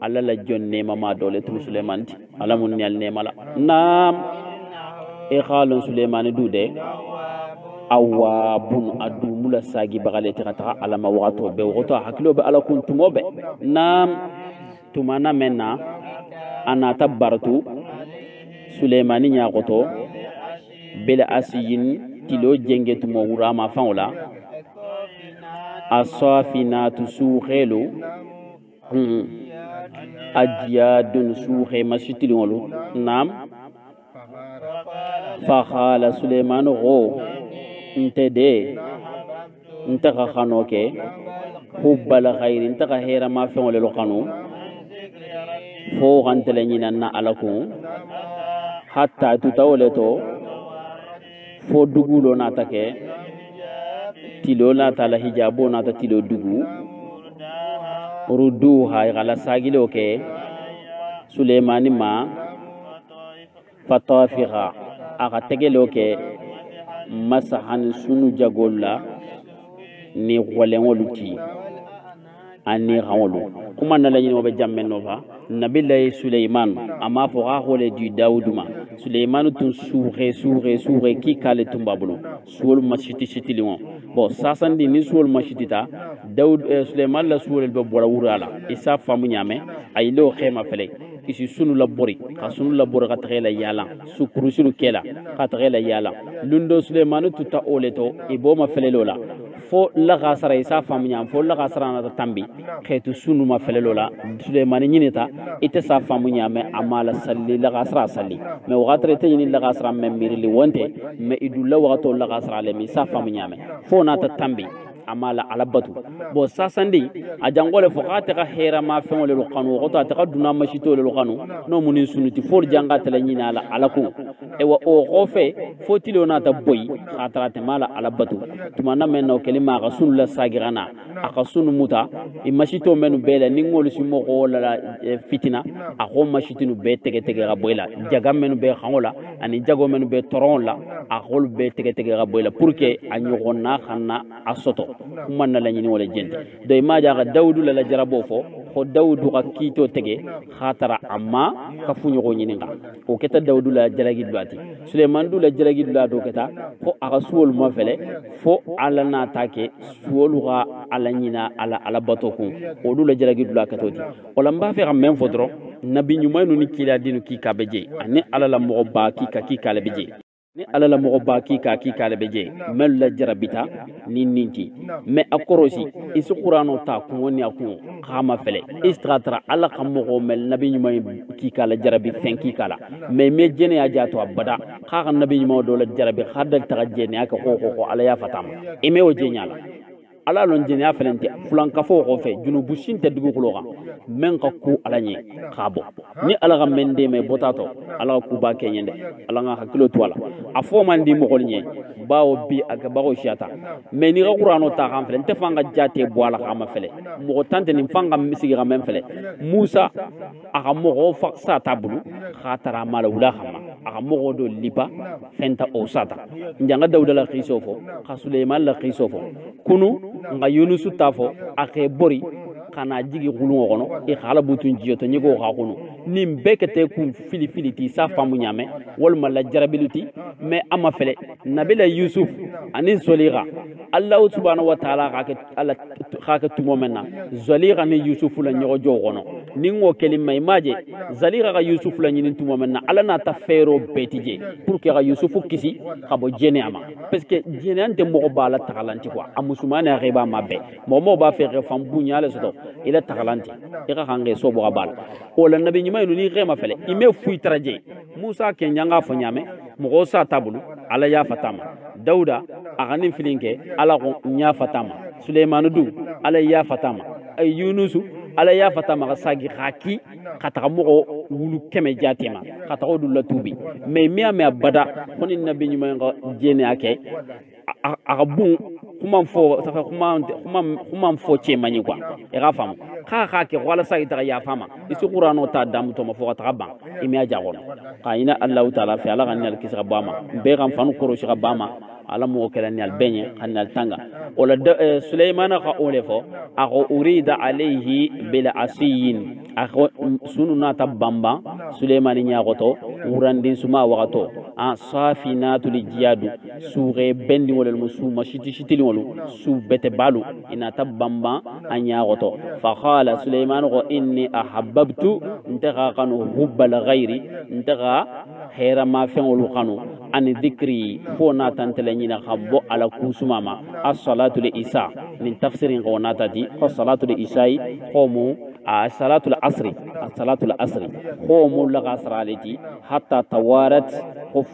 ala la jon nema ma dole tum Suleymanti ala mun nyal nema la nam e khalon Suleymanu dude awabun adu mula sagi bagale tata ala ma wato be wato hakilo be ala kuntumo be nam tumana menna ana tabartu Suleymani nya goto bela asiyin tilo jenge tumo wurama fawla asafinatu sukhelu ajyadun sukhe mashitilolu nam fa khala Suleymanu go ntede ntaka khanoke hubbal khairi ntaka hera ma fawle lo khanu fo gantele nyina alaku hatta tutawleto fo dugulo natake tilo nata la hijabo nata tilo dugu ruduha gala sagilo ke Suleymani ma fatafiha aga tegelo ke masahan sunu jagolla ni walengoluti ani rawolu kuma na lañi wobe jammen no fa nabillahi Suleyman ama fo ga hole du Dauduma Suleyman tun suure ki kale tumbabulu suul mashiti shitilion bo sasandi ni suul mashitita Suleyman la suul be bora wurala isa famu nyame ay lo khema fele isi sunu la bori ka sunu la bori ka tagela yala su kurusulu kela ka tagela yala lundo Suleyman tuta oleto iboma fele lola fo la gasara isa famu nyam fo la gasara na tambi xetu sunu ma fele lola Suleymani ñinita ite sa famu ñame amala salli la gasra salli me waxatre te ñini la gasra mem mirili wonte me idu la waxto la gasra le mi sa famu ñame fo na ta tambi amala alabatu bo sasandi a jangole fo xate ka hera ma fengole lu xanu xota ta ka duna ma shito lu xanu no munin sunuti for jangata la ñina la alaku e wa o xofe fo tilo na ta boy xatrate mala alabatu tumana men no kelima ga sunu la sagirana aka sunu muta i mashito menu bela ni ngolu si mo ko la fitina a ko mashitinu be tege ga boyla jaga menu be xangola ani jago menu be toron la a xol be tege ga boyla pour que a ñogona xanna a soto man na lañini wala jente doy ma jaga Dawdu la jarabo fo ko Dawdu ka kito tege khatara amma ka fuñu ko ñini nga o keta Dawdu la jaragi dulati Suleiman du la jaragi dulato keta fo aka suwol ma fele fo ala na take suwol ga ala ñina ala batoku o du la jaragi dulakatoti wala mba fe xam même fodro nabi ñumaynu ni kila dinu ki ka beje ani ala la mo ba ki ka la beje ni ala la mo ba ki ka la beje mel la jarabita ni ninti me akorosi isu qur'ano ta ko woni akun khama fele istratra ala kam mo mel nabi ñumay ki ka la jarabi fen ki kala me jene ya jato abada kha nabi ñumo do la jarabi khadal ta jene aka ko ala ya fatam ime o jenyala ala lon jene afelente fulan kafo ko fe junubu shinte dugu khologa men ka ku ala nyi khabo ni ala ga mende me botato ala ku ba kenyende ala nga hakilo twala afo man di mo golnye bawo bi aga bawo shiata me ni qur'ano ta kan fele te fanga jate bo ala kama fele mo tante ni fanga misigi ga men fele Musa aga mo fa sa tabulu khatara mala wula khama aga mo do liba fenta o sata njanga Dawda la khisofo ka Suleiman la khisofo kunu nga Yunusu tafo ake bori kana jigi gulu ngono e khala butun jiyoto nyego ga kono nim bekete kum fili ti sa famu nyame wal mala jarabiluti me ama fele nabila Yusuf ani Zoliga Allah subhanahu wa ta'ala ka ke tumo menna Zoliga ni Yusuf la nyogo jogono ningo kelima imaje Zaliga ga Yusuf la nyinin tumo menna ala na ta fero betije pour que ga Yusuf kisi khabo jene ama parce que jene ante mo bala tagalanti quoi amusumane reba mabbe mo ba fere fam bunyale soto ila tagalanti ika hange so bo bala o la nabi nyima ni rema fele ime fui traje Musa ke nyanga fo nyame mogo sa tabulu ala ya fatama dauda aganin filinke ala ko nya fatama suleimanu du ala ya fatama ay yunusu ala ya fatama ga sagi khaki kata mogo wulu keme jatima kata ko dulla tubi me me abada konin nabi nyuma nga jene ake agabun kuma fo ce mani kwa e ga fam ka ke wala sa ita ya fama isu qur'ano ta dam to ma fo ta ban imi aja gono ka ina allah taala fi ala ganal kisra bama be gam fan koro shi bama ala mo kala ni albenye kanal tanga wala sulaymana ka olefo ako urida alayhi bil asiyin ako sununa tabamba sulaymani nyagoto urandin suma wagato a safinatu lijiyadu sure bendi wala musuma shiti wala su bete balu ina tabamba anyagoto fa qala sulayman go inni ahabbtu intaqa kanu hubbal ghairi intaqa hera ma fengolu kanu an dhikri fona tantele nyina khabbo ala kusumama as-salatu li isa min tafsirin qonata di as-salatu li isai qomu as-salatu al-asri as-salatu al-asri qomu la gasraliti hatta tawarat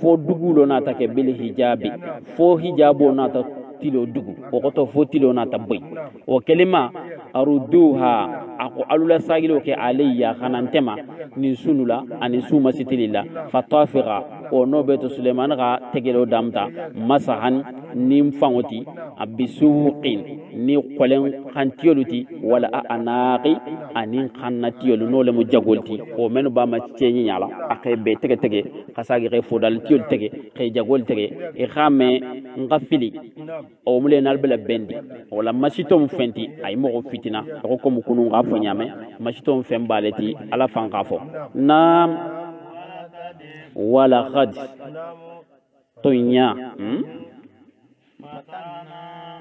fo dugulo nata ke bil hijabi fo hijabo nata tilo dugu okoto fo tilo nata boy o kelima aruduha ako alula sagilo ke alayya khanantema ni sunula ani suma sitililla fatafira o nobeto suleiman ga tegelo damta masahan nim fangoti abisuqin ni qolen khantiyoluti wala anaqi anin khannatiyolu no le mu jagolti o menu ba ma cieni nyala akay be tege khasagi re fodal tiyol tege kay jagol tege e khame ngafili o mule nal bela bendi wala masito mu fenti ay mo fitina ko ko mu kunu ngafo nyame masito mu fembaleti ala fangafo nam wala khad tonya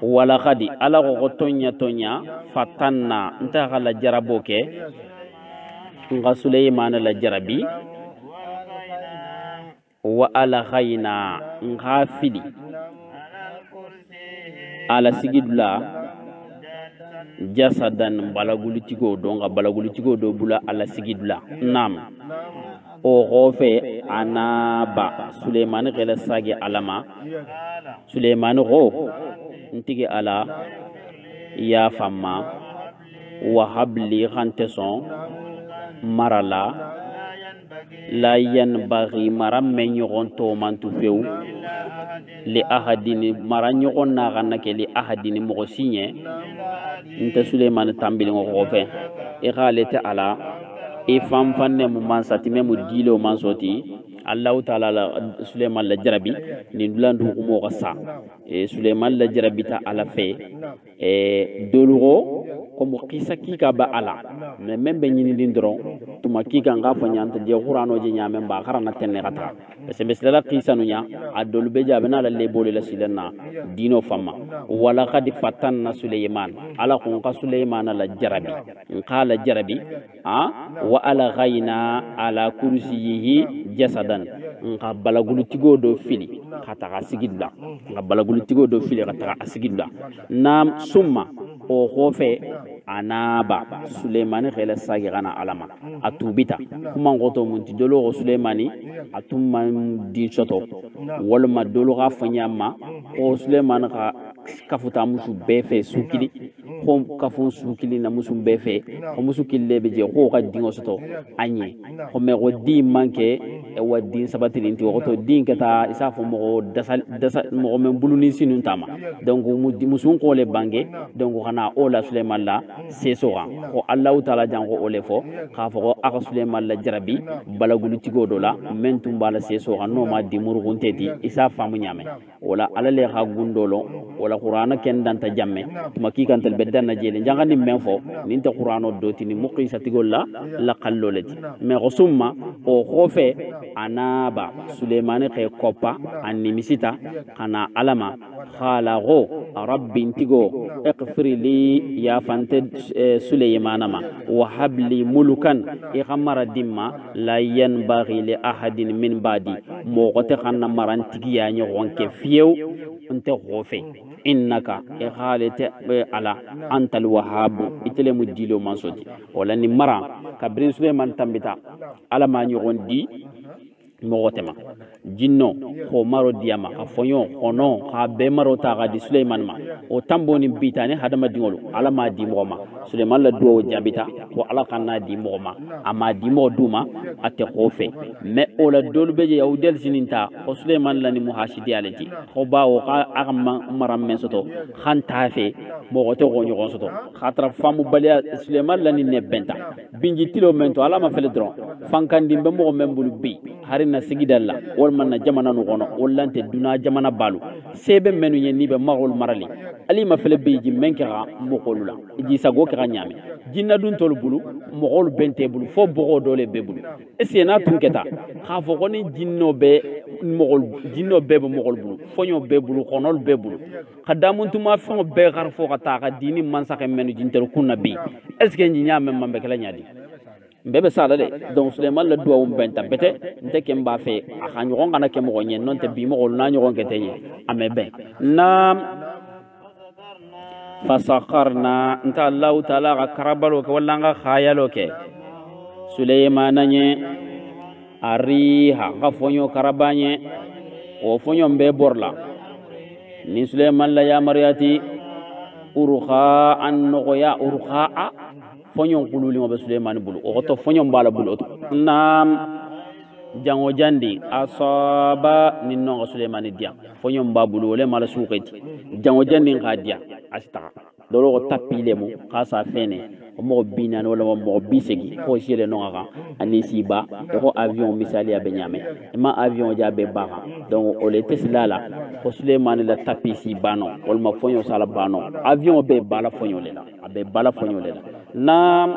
wala khadi ala ko tonya fatanna nta kala jaraboke nga Sulaiman la jarabi wa ala khayna ngafili ala sigidula jasadan balagulutigo do bula ala sigidula nam o khofe anaba Sulaiman gela sagi alama Sulaiman go ntige ala ya famma wa habli khanteson marala la yan bari maram menyon to mantu few li ahadini maranyon na ganake li ahadini mo signé nta Sulaiman tambili ngo khofe e khalete ala e fam fanne mu mansati memu dilo mansoti Allah taala la Sulaiman la jarabi ni dulandu ko mo gassa e Sulaiman la jarabi ta ala fe e dolugo ko mo kisa kika ba ala mais membe nyini dindron tuma kika nga fo nyanta je qur'ano je nyame ba karana tenne kata parce que la kisa nunya adolu be jabe na la lebole la silenna dino fama wala qad fatanna Sulaiman ala ko ka Sulaiman la jarabi qala jarabi wa ala ghayna ala kursiyihi jasadan nga balagulu tigo do fili kata sigidla nga balagulu tigo do fili kata sigidla nam summa o khofe anaba Sulaiman khela sagi gana alama atubita kuma ngoto munti dolo go Sulaimani atumma di soto wala ma dolo ga fanyama o Sulaiman ka kafuta musu befe sukili ko kafun sukili na musu befe ko musu kille be je ko ka dingo soto anye ko me go di manke e wadi sabati linti woto din kata isa fo mo dasa mo men buluni sinun tama donc musun ko le bange donc kana o la Sulaiman la sesora ko Allah taala jango o le fo ka fo aka Sulaiman la jarabi balagulu tigo dola mentum bala sesora no ma di murugunteti isa famu nyame wala ala le ha gundolo wala qur'ana ken danta jamme maki kan tel beddan na jeli jangani men fo nin ta qur'ano doti ni muqisa tigolla la qalloleti me gosumma o khofe anaba Sulaiman kay kopa anni misita kana alama khala go rabbi tigo ighfir li ya fante Sulaiman ma wa habli mulukan ighamara dimma la yanbaghi li ahadin min badi mo gote xanna marantigi ya nyi wonke fiew nte khofe innaka khalete ala antal wahhab itele mudilo mansoti wala ni mara kabrin Sulaiman tambita ala ma nyi gondi mogotema jinno ko maro diama ka fonyo ono ka be maro ta ga di Sulaiman ma o tamboni bitane hadama dingolu ala ma di moma Sulaiman la duwo jabita ko ala kanna di moma ama di mo duma ate khofe me o la dolbe je yawdel sininta ko Sulaiman la ni muhashidi alati ko bawo ka agama maram men soto khanta fe mogote go nyogo soto khatra famu balia Sulaiman la ni nebenta binji tilo mento ala ma fele dron fankandi be mo membulu bi harina sigidalla wol man na jamana no gono wollante duna jamana balu sebe menu yenni be magol marali ali ma fele beji menkera mokolula ji sago ka nyame jinna dun tol bulu mogol bente bulu fo bogo dole be bulu esena tunketa kha fo goni jinno be mogol bulu fonyo be bulu khonol be bulu khadamun tuma fo be gar fo kata ka dini man sa menu jintel kunna bi eske nyame mambe kala nyadi mbebe sala de donc Sulaiman la duwa benta bete nte kemba fe aka nyogon kana kemo gonye non te bi mo na nyogon ketenye amebe na fasakharna nta Allah taala ga karabalo ke walla nga khayalo ke Sulaiman nye ariha ga fonyo karabanye o fonyo mbe borla ni Sulaiman la ya mariyati urkha an noya urkha fonyon kululi ngobe Sulaiman bulu o to fonyon bala bulu nam jango jandi asaba ni no Sulaiman dia fonyon babulu le mala suqeti jango jandi ngadia asta dolo ko tapile mu khasa fene mo binan wala mo bisegi ko jele no nga ani siba ko avion misali ya benyame ma avion jabe baka donc o le tesla la ko Sulaiman la tapisi bano wal ma fonyon sala bano avion be bala fonyon le la abe bala fonyon le la nam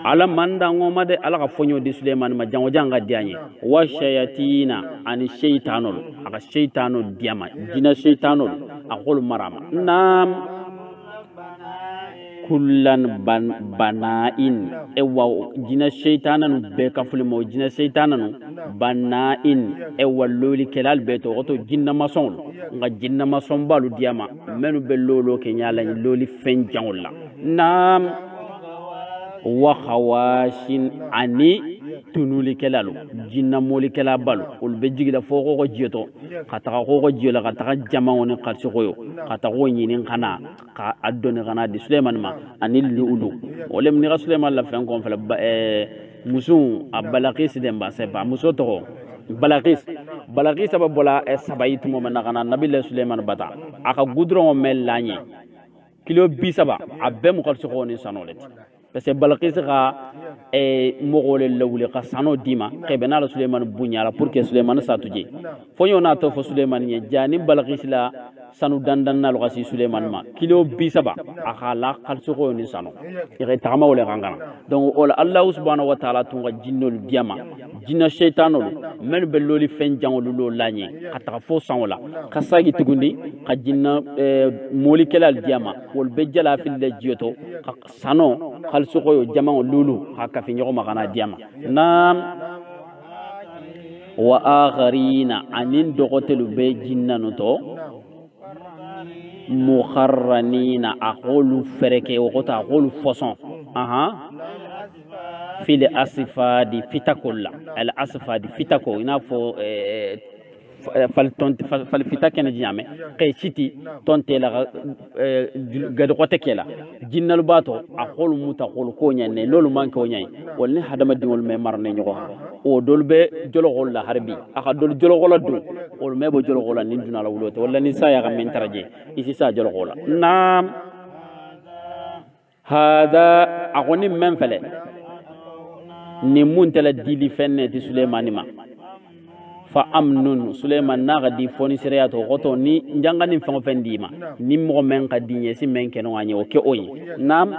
ala manda ngoma de ala ka fonyo di Sulaiman ma jango janga dianye wa shayatina ani shaytanul aka shaytanul diama jina shaytanul akol marama nam kullan bana'in ewa jina shaytanan be kafuli mo jina shaytanan bana'in ewa loli kelal beto oto jinna mason nga jinna mason balu diama menu be lolo ke nyala loli fen jangolla nam wa khawashin ani tunuli kelalu jinna moli kela balu ul be jigida foko ko jieto kata ko jiela kata jama woni kharsi koyo kata ko nyini kana ka adone kana di Sulaiman ma anil luulu olem ni Sulaiman la fen kon fala musun abalaqis demba seba muso to balaqis sababola sabayit mo manakana nabi Sulaiman bata aka gudron mel lagne kilo bisaba abbe mo kharsi ko ni sanolet parce que balqis ga mogole lawli ka sano dima kebena la Sulaiman bunyala pour que Sulaiman satuje fonyo na to fo Sulaiman nye jani balqis la sanu dandan na lo kasi Sulaiman ma kilo bisaba akhala khalso ko ni sano ire tama wala ngana donc wala Allah subhanahu wa ta'ala tunga jinnol diama jinna shaytanol men be loli fen jangol lo lagne kata fo sanwala kasagi tugundi ka jinna molikela diama wol be jala fil le jioto sano khalso ko jama lulu haka fi nyoma kana diama nam wa akharina anin dogotelu be jinna no to mukharranina aqulu fereke o kota aqulu foson fil asfadi fitakulla al asfadi fitako ina fo fal fitakene jame kay citi tonte la gado kote kela jinnal bato aqulu mutaqul ko nyane lolu manke o nyay wolni hadama dingol me marne nyoko o dolbe jologol la harbi aka dol jologol la do o me bo jologol la nin duna la wulote wala ni sa ya ga men taraje isi sa jologol nam hada agoni men fele ni muntala dili fenne ti Sulaiman ma fa amnun Sulaiman naga di foni siriato goto ni njangani fango fendima ni mo men ka dinye si men ken wanye o ke oyi nam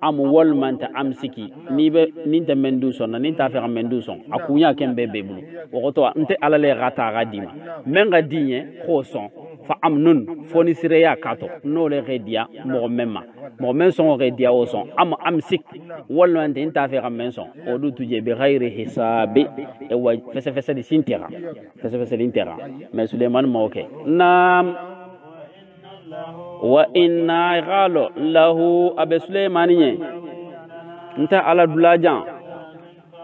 am wol manta am siki ni be ni ta mendu son ni ta fa mendu son akunya kembe bebulu goto nte alale gata gadima men ga dinye ko son fa amnun foni siria kato no le redia mo men son redia o son am sik wol manta ni ta fa men son o du tuje be ghairi hisabi e wa fese di sintera fese di intera mais Sulaiman mo okay nam wa inna galo lahu abe Sulaiman nye nta ala dulajan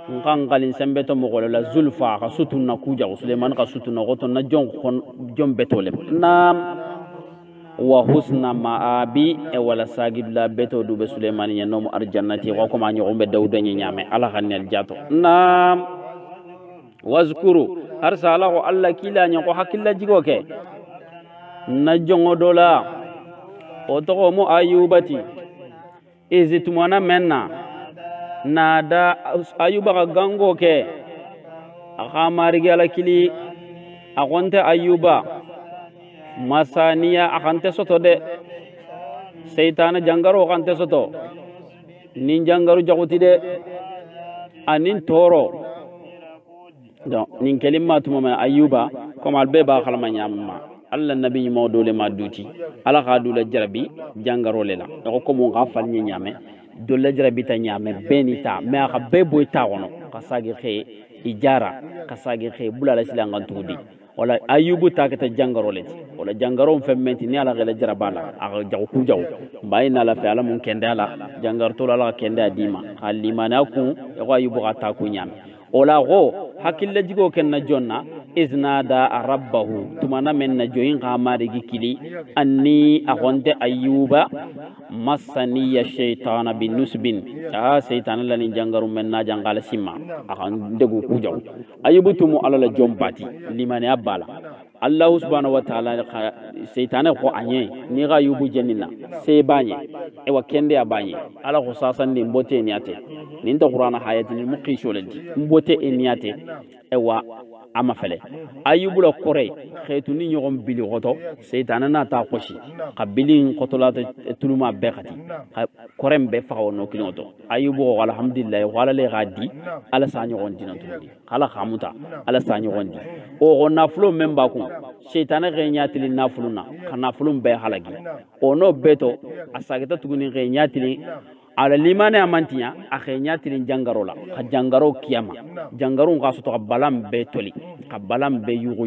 ngan galin sembe to mo la zulfa ka sutuna kuja Suleiman ka sutuna goto na jon betole nam wa husna ma'abi e wala sagibla beto dube Suleiman ya no arjannati wa ko ma nyombe dawda nyame ala khanel jato nam wazkuru arsala ko alla kila nyako hakilla jigo ke na jongo dola o to mo ayubati izitumana menna nada ayuba ka gango ke akhamari gala kili akonte ayuba masaniya akante soto de seytana jangaro akante soto nin jangaru jaguti de anin toro donc nin kelimatu mama ayuba comme albe ba khalma nyamma alla nabi mawdo le maduti ala khadu la jarabi jangaro lela ko mo ngafal ni nyame do la jarabi ta nyame benita me aka bebo ta wono kasagi khe ijara kasagi khe bulala silanga tudi wala ayubu takata jangaro leti wala jangaro femmenti ni ala gele jarabala aga jaw ku jaw bayina la fa ala mun kende ala jangar to la kende adima halimana ku e ko ayubu ata ku nyam wala go hakilla jigo ken na jonna iznada rabbahu tumana men na joyin qamari gikili anni agonte ayuba masani ya shaytana binusbin shaytan la ni jangaru men na jangala simma akan degu ku jaw ayubu tumu ala la jombati limani abala Allah subhanahu wa ta'ala shaytan ko anye ni ga yubu jenina se banye e wa kende abanye ala ko sasan ni mbote ni ate ni ta qur'ana hayati ni muqisho lenti mbote ni ate e wa ama fele ayubu la kore xeetu ni ñogom bili xoto seytana na ta xoshi xabilin xotolata tuluma bekati korem be fawono kinoto ayubu alhamdulillah wala le gadi ala sa ñogon dinantu ala xamuta ala sa ñogon di o gonna fulo memba ko seytana re ñatili nafuluna xana fulum be halagi ono beto asagata tuguni re ñatili ala limane amantinya akhenya tilin jangarola ka jangaro kiyama jangaro ngaso to balam be toli ka balam be yugo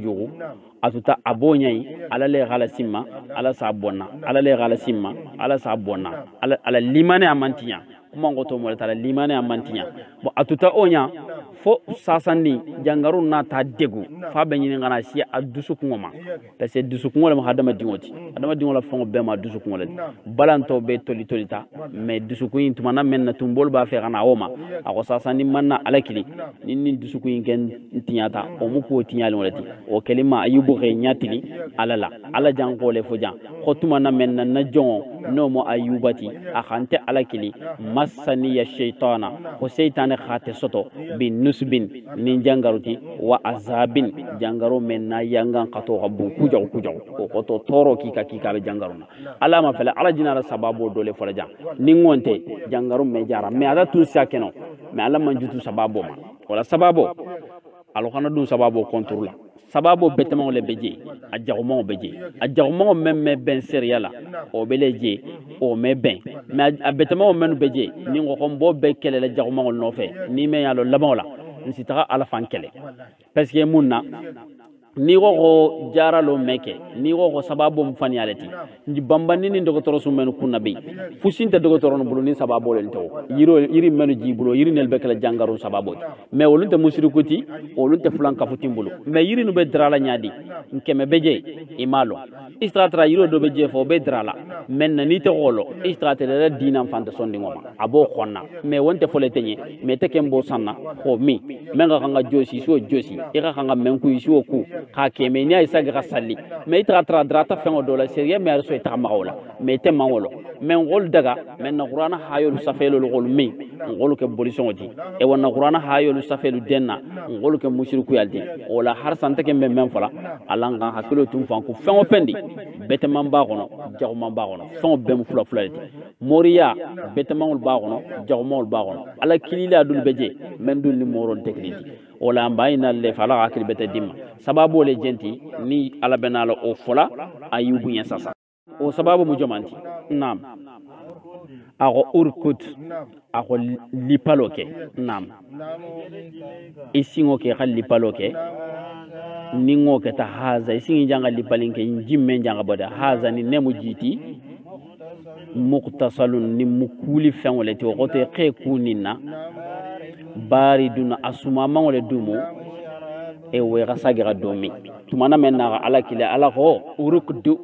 atuta abonyai ala le gala simma ala sabonna ala le gala simma ala sabonna ala limane amantinya kuma ngoto mo tala limane amantinya bo atuta onya fo sasandi jangaru na ta degu fa be nyini ngana si adusu ngoma parce que dusu ngoma ma hadama dingoti hadama dingola fongo be ma dusu ngoma balanto be toli tolita mais dusu kuin tumana menna tumbol ba fe kana woma ako sasandi manna alakili ninni dusu kuin ken tinyata o mu ko tinyali wolati o kelima ayubu re nyatili alala ala jangole fo jang ko tumana menna na jon no mo ayubati akhante alakili masani ya shaytana ko shaytan khate soto bin nusbin nin jangaruti wa azabin jangaro menna yangan qato gabu kujaw ko to toro kika la jangaruna alama fala ala jinara sababu dole fola jang ningonte jangaro me jara me ada tu sakeno me ala manjutu sababu ma wala sababu alo kana du sababu contrôle sababu betama le beje ajaguma beje ajaguma memme ben seriala o beleje o me ben mais betama menu beje ni ngo bo be kele la jaguma no fe ni me yalo lamola nsi taga ala fan kele parce que munna ni go jara lo meke ni go sababu mfani alati nji bambani ni dokotoro sumenu kunabi fusinte dokotoro no bulu ni sababu le to yiri menu jibulo yiri nel bekala jangaru sababu me wolunte musirikuti wolunte fulan kafuti bulu me yiri no be drala nyaadi nkeme beje imalo istratra yiro do beje fo be drala men ni te golo istratra la dinam fanta sondi ngoma abo khonna me wonte fole tenye me tekembo sanna ko mi menga kanga josi so josi ira kanga menku isu ku ka keme ni ay sagra salli me tra drata fengo dola seriya me arso eta mawla me te mawlo men gol daga men na qur'ana hayolu safelo gol mi ngolu ke bolition di e wonna qur'ana hayolu safelu denna ngolu ke mushriku yaldi wala har sante ke men fala alanga hakilo tum fanku fengo pendi bete mamba gono jago mamba gono fengo bem fula di moriya bete mangol ba gono jago mangol ba gono ala kilila dul beje men dul ni moron teknidi wala mbayna le fala akil bete dimma sababu le jenti ni ala benala o fola ayubu yen sasa o sababu mu jomanti nam ako urkut ako lipaloke nam isingo ke khali lipaloke ningo ke ta haza isingi janga lipalinke njimme janga boda haza ni nemu jiti muqtasalun ni mukuli fenwole ti okote ke kunina baridun asuma mangole dumo e we gasagira domi tumana menna ala kila ala ko urukdu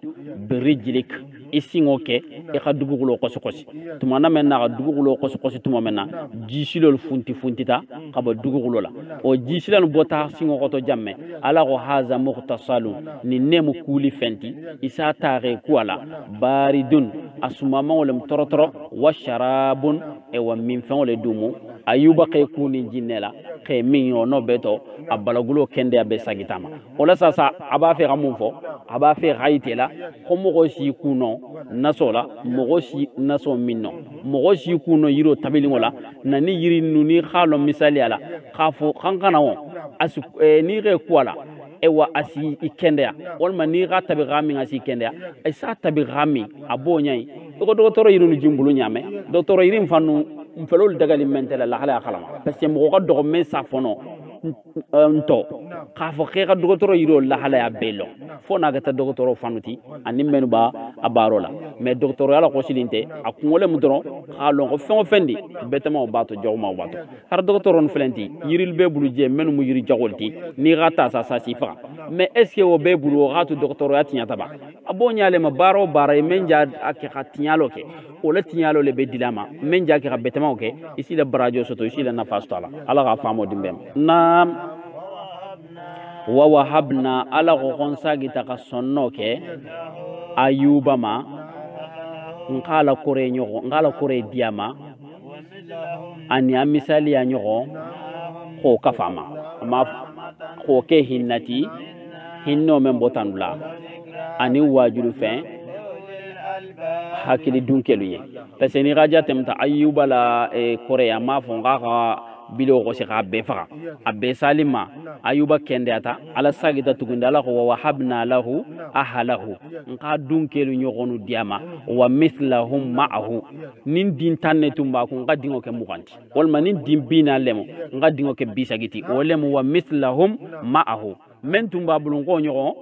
birijlik isingoke e khadugulo kosokosi tumana menna dugulo kosokosi tumamena jisilol funtita kaba dugulo la o jisilal bota singo to jamme ala ko haza mukhtasalun ni nemu kuli fenti isa tare kuala baridun asuma mangolem torotoro wa sharabun e wa min fangole dumo ayuba kay kuni jinnela kay min yo no beto abalagulo kende abe sagitama ola sasa aba fe ramufo aba fe haitela ko mo si kuno nasola mo si naso minno mo si kuno yiro tabilingola nani yiri nuni khalo misali ala khafo khankana won asu ni re kwala ewa asi ikendea walma ni ga tabi gami asi ikendea isa tabi gami abonyai ko docteur yiru ni jimbulu nyame docteur yirim fanu mfelol dagali mentela la hala khalama parce que mo ko do men safono nto khafo khega docteur yiru la hala ya belo fo na gata docteur fanuti ani menu ba abarola mais docteur yala ko silinte akungole mudron khalo ko fen fendi betama o bato jawma o bato har docteur on flenti yiril be bulu je menu mu yiri jagolti ni gata sa sifa mais est ce que o be bulu gatu docteur yatinya taba abonyale ma baro bara menja akika tinyalo ke o le tinyalo le be dilama menja akika betama o ke ici le barajo soto ici le nafas tala ala ga famo dimbem na wa wahabna ala go gonsa gita ka sonno ke ayuba ma ngala kore nyogo ngala kore diama ani amisali ya nyogo ko kafama ma ko ke hinnati hinno men botandula ani wajulu fen hakili dunkelu ye parce que ni raja temta ayuba la korea ma fonga ka bilo ko se ka befa abbe salima ayuba kendeata ala sagita tugunda la ko wa habna lahu ahlahu nka dunkelu nyogonu diama wa mithlahum ma'ahu nin din tanne tumba ko ngadingo ke muganti wal manin din bina lemo ngadingo ke bisagiti wolem wa mithlahum ma'ahu men tumba bulun ko nyogo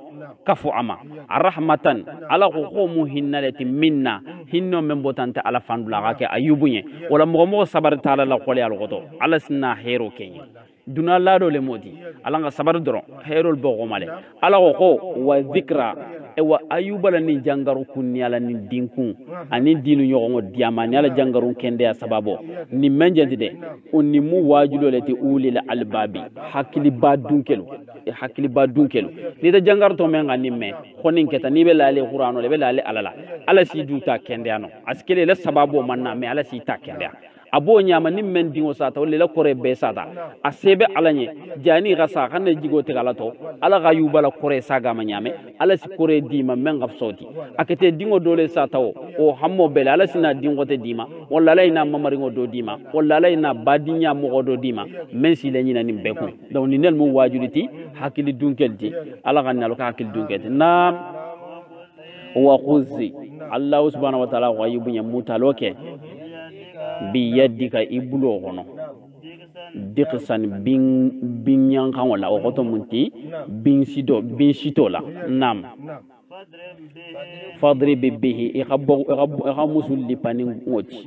kafu ama arrahmatan ala ko muhinnalati minna hinno men botante ala fandula ke ayubunye wala mo sabar taala la qoli al goto ala sinna hero kenya duna lado le modi ala nga sabar doro hero bogo male ala ko wa dhikra e wa ayuba la ni jangaru kunni ala ni dinkun ani dinu nyogo diamani ala jangaru kende ya sababo ni menjenti de onni mu wajulo leti ulil albabi hakili badunkelu hakili badunkelu ni da jangaru to men ngani me khonin keta ni be lale qur'ano le be lale alala ala si duta kende ano askele le sababo manna me ala si ta kende abo nyama nim men dingo sata wala la kore be sata asebe alanye jani gasa kanne jigo te gala to ala ga yubala kore saga ma nyame ala si kore dima men gaf soti akete dingo dole sata o hammo bele ala sina dingo te dima wala la ina mamari ngo do dima wala la ina badinya mo do dima men si le nyina nim beku donc ni nel mo wajuliti hakili dunkelti ala ga nalo ka hakili dunkelti na wa khuzi allah subhanahu wa ta'ala wa yubunya mutaloke bi yadika ibulo gono diksan bin yankan wala o goto munti bin sito la nam fadri bihi ikhamusul lipanin ngoti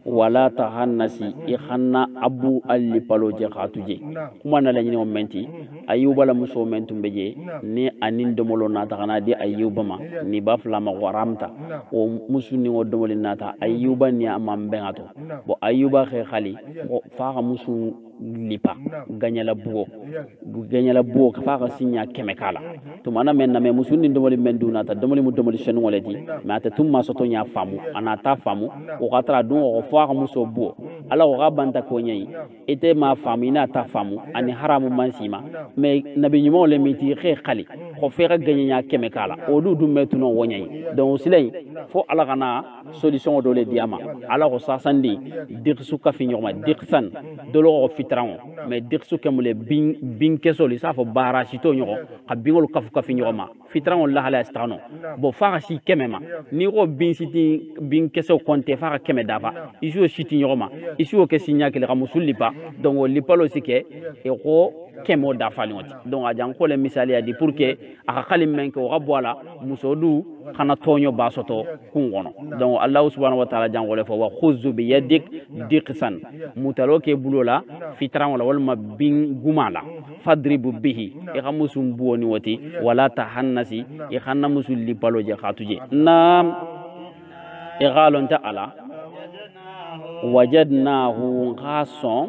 wala tahannasi ikhanna abu alli paloje khatuje kuma na lañi o menti ayuba la muso mentum beje ni anin domolo nata kana di ayuba ma ni baflama waramta o musuni o domoli nata ayuba ni amam bengato bo ayuba khe khali bo fa musu lipa ganyala buo fa ka sinya kemikala to mana men na me musuni domoli mendu nata domoli mu domoli senu waleti mata tumma soto nya famu anata famu o katra dun o fa ka muso buo ala o gabanta ko nyai ete ma famina ta famu ani haramu mansima me nabi nyimo le miti khe khali ko fe ka ganya kemikala o du dum metuno wonyai donc silay fo ala kana solution do le diama ala ko sasandi dirsu ka fi nyoma dirsan dolo fitran mais dirsu kemule bin kesoli sa fo bara sito nyoko ka bingol kafu ka fi nyoma fitran la hala stano bo fa si kemema ni ko bin siti bin keso konte fa ka keme dafa isu siti nyoma isu ke sinya ke la musulipa donc lipalo sike e ko kemo da falioti donc a jan ko le misali adi pour que aka kalim men ko rabwala musodu khana tonyo basoto kungono donc allah subhanahu wa ta'ala jan wala fo wa khudhu bi yadik diqsan mutaloke bulola fitran wala walma bin gumala fadribu bihi e khamusum buoni wati wala tahannasi e khanna musulli baloje khatuje nam e galon ta ala wajadnahu qason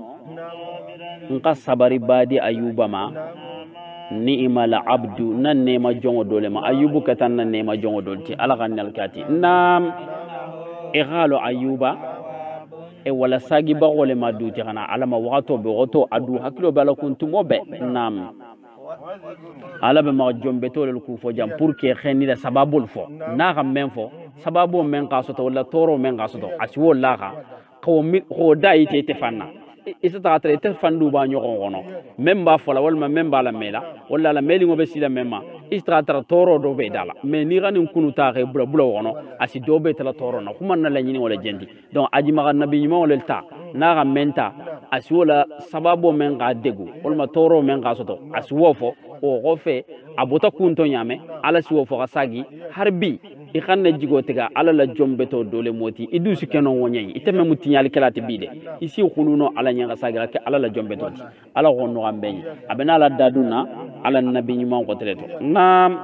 nka sabari badi ayuba ma ni'mal abdu nan nema jongo dole ma ayubu katan nan nema jongo dolti ala ganal kati nam e galo ayuba e wala sagi ba wala ma duti kana ala ma wato be goto adu hakilo bala kuntumo be nam ala be ma jombe tolel ku fo jam pour que xeni da sababul fo na xam men fo sababu men qasoto wala toro men qasoto asi wala ka ko mi ko dai te fanna isata traité fandu ba ñogon gono même ba fola wala même ba la mela wala la meli ngobe sila memma istra toro do be dala mais ni ganin kunu ta re bula wono asi do be tala toro na kuma na la ñini wala jendi donc aji ma nabi ñima wala ta na ga menta asi wala sababu men ga degu wala toro men ga soto asi wofo o gofe abota kunto nyame ala si wofo ga sagi harbi i xanne jigo tiga ala la jombe to dole moti idu si kenon wonyay iteme mutinyali kelati bide isi khuluno ala nyanga sagira ke ala la jombe to ala gonno ambeñ abena ala daduna ala nabi nyima ko teleto nam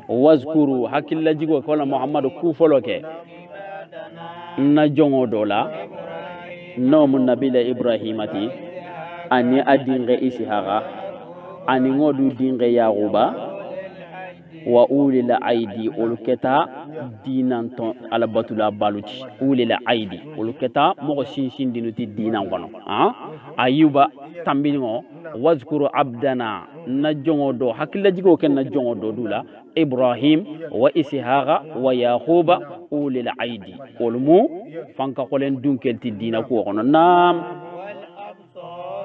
wazkuru hakilla jigo ko la muhammad ku foloke na jongo dola no mun nabila ibrahimati ani adinge isihaga ani ngodu dinge yaquba wa ulil aidi ulketa dinanton ala batula baluti ulil aidi ulketa mo shin dinuti dinan kono ayuba tambingo wazkuru abdana na jongo do hakilla jigo ken na jongo do dula ibrahim wa ishaqa wa yaquba ulil aidi ulmu fanka kolen dunkelti dina ko kono nam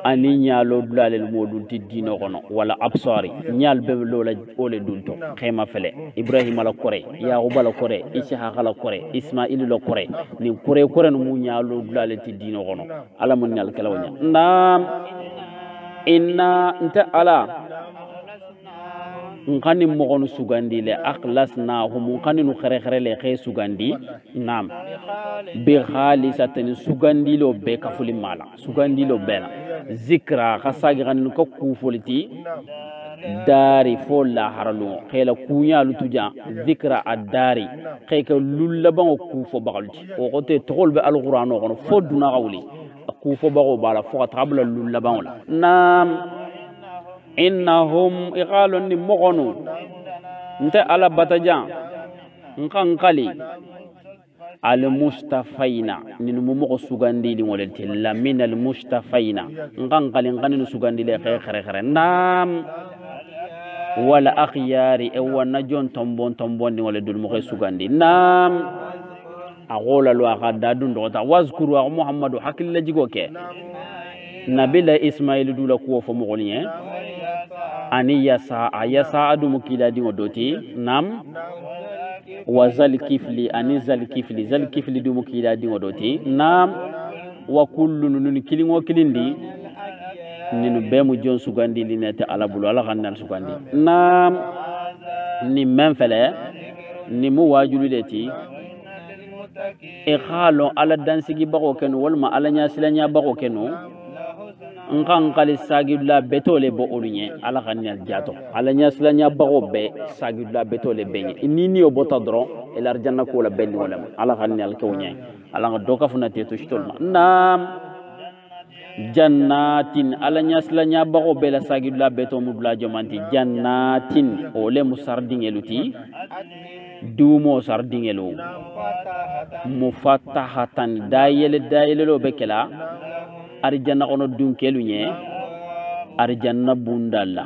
ani nyalo dulalel modul ti dino kono wala absari nyal be lola ole dulto khema fele ibrahim la kore yaquba la kore ishaqa la kore ismail la kore ni kore no mu nyalo dulalel ti dino kono ala mun nyal kalawnya nam inna nta ala ngani mo kono sugandi le akhlasna hum ngani no khere le khe sugandi nam bi khalisatin sugandi lo be kafuli mala sugandi lo bela zikra khasagiran ko kufoliti dari fola haralu khela kunya lutuja zikra ad-dari khayka lullaban kufo bagalti o kote tol be alqur'ano kono foduna gawli kufo bago bala fo tabla lullaban la nam innahum iqalun mughnu nta ala batajan nkan kali al mustafaina nin mumo sugandi li wolenti la min al mustafaina nkan kali ngani sugandi le khere nam wala akhyari e wana jon tombon ni wala dul mo sugandi nam agola lo akada dun do ta wazkuru muhammadu hakilla jigo ke nabila ismail dula ko fo mo golien ani yasa adu mukila di odoti nam wa zal kifli ani zal kifli du mukila di odoti nam wa kullu nun kilingo kilindi ninu bemu jon sugandi linete ala bulu ala kannal sugandi nam ni menfele ni mu wajulu leti e khalo ala dansigi bago kenu walma ala nya silanya bago kenu nkan kali sagidula betole bo olunye ala kannal jato ala nya silanya bago be sagidula betole benye nini obota dron el arjanna ko la benni wala ala kannal kewnya ala doka funati to shitolma nam jannatin ala nya silanya bago be la sagidula beto mudula jomanti jannatin ole musardingeluti dumo sardingelu mufattahatan dayele lo bekela arjanna kono dunkelu nye arjanna bundalla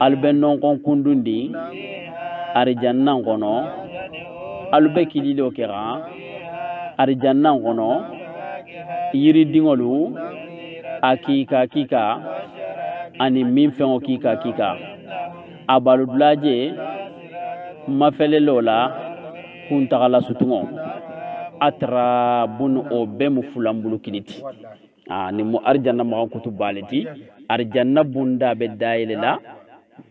albennon kon kundundi arjanna kono albekili lo kera arjanna kono yiri dingolu akika ani min fengo kika abaludlaje mafele lola kuntagala sutungo atra bun o be mu fulambulu kiliti ni mo arjanna ma kutu baleti arjanna bunda be daylela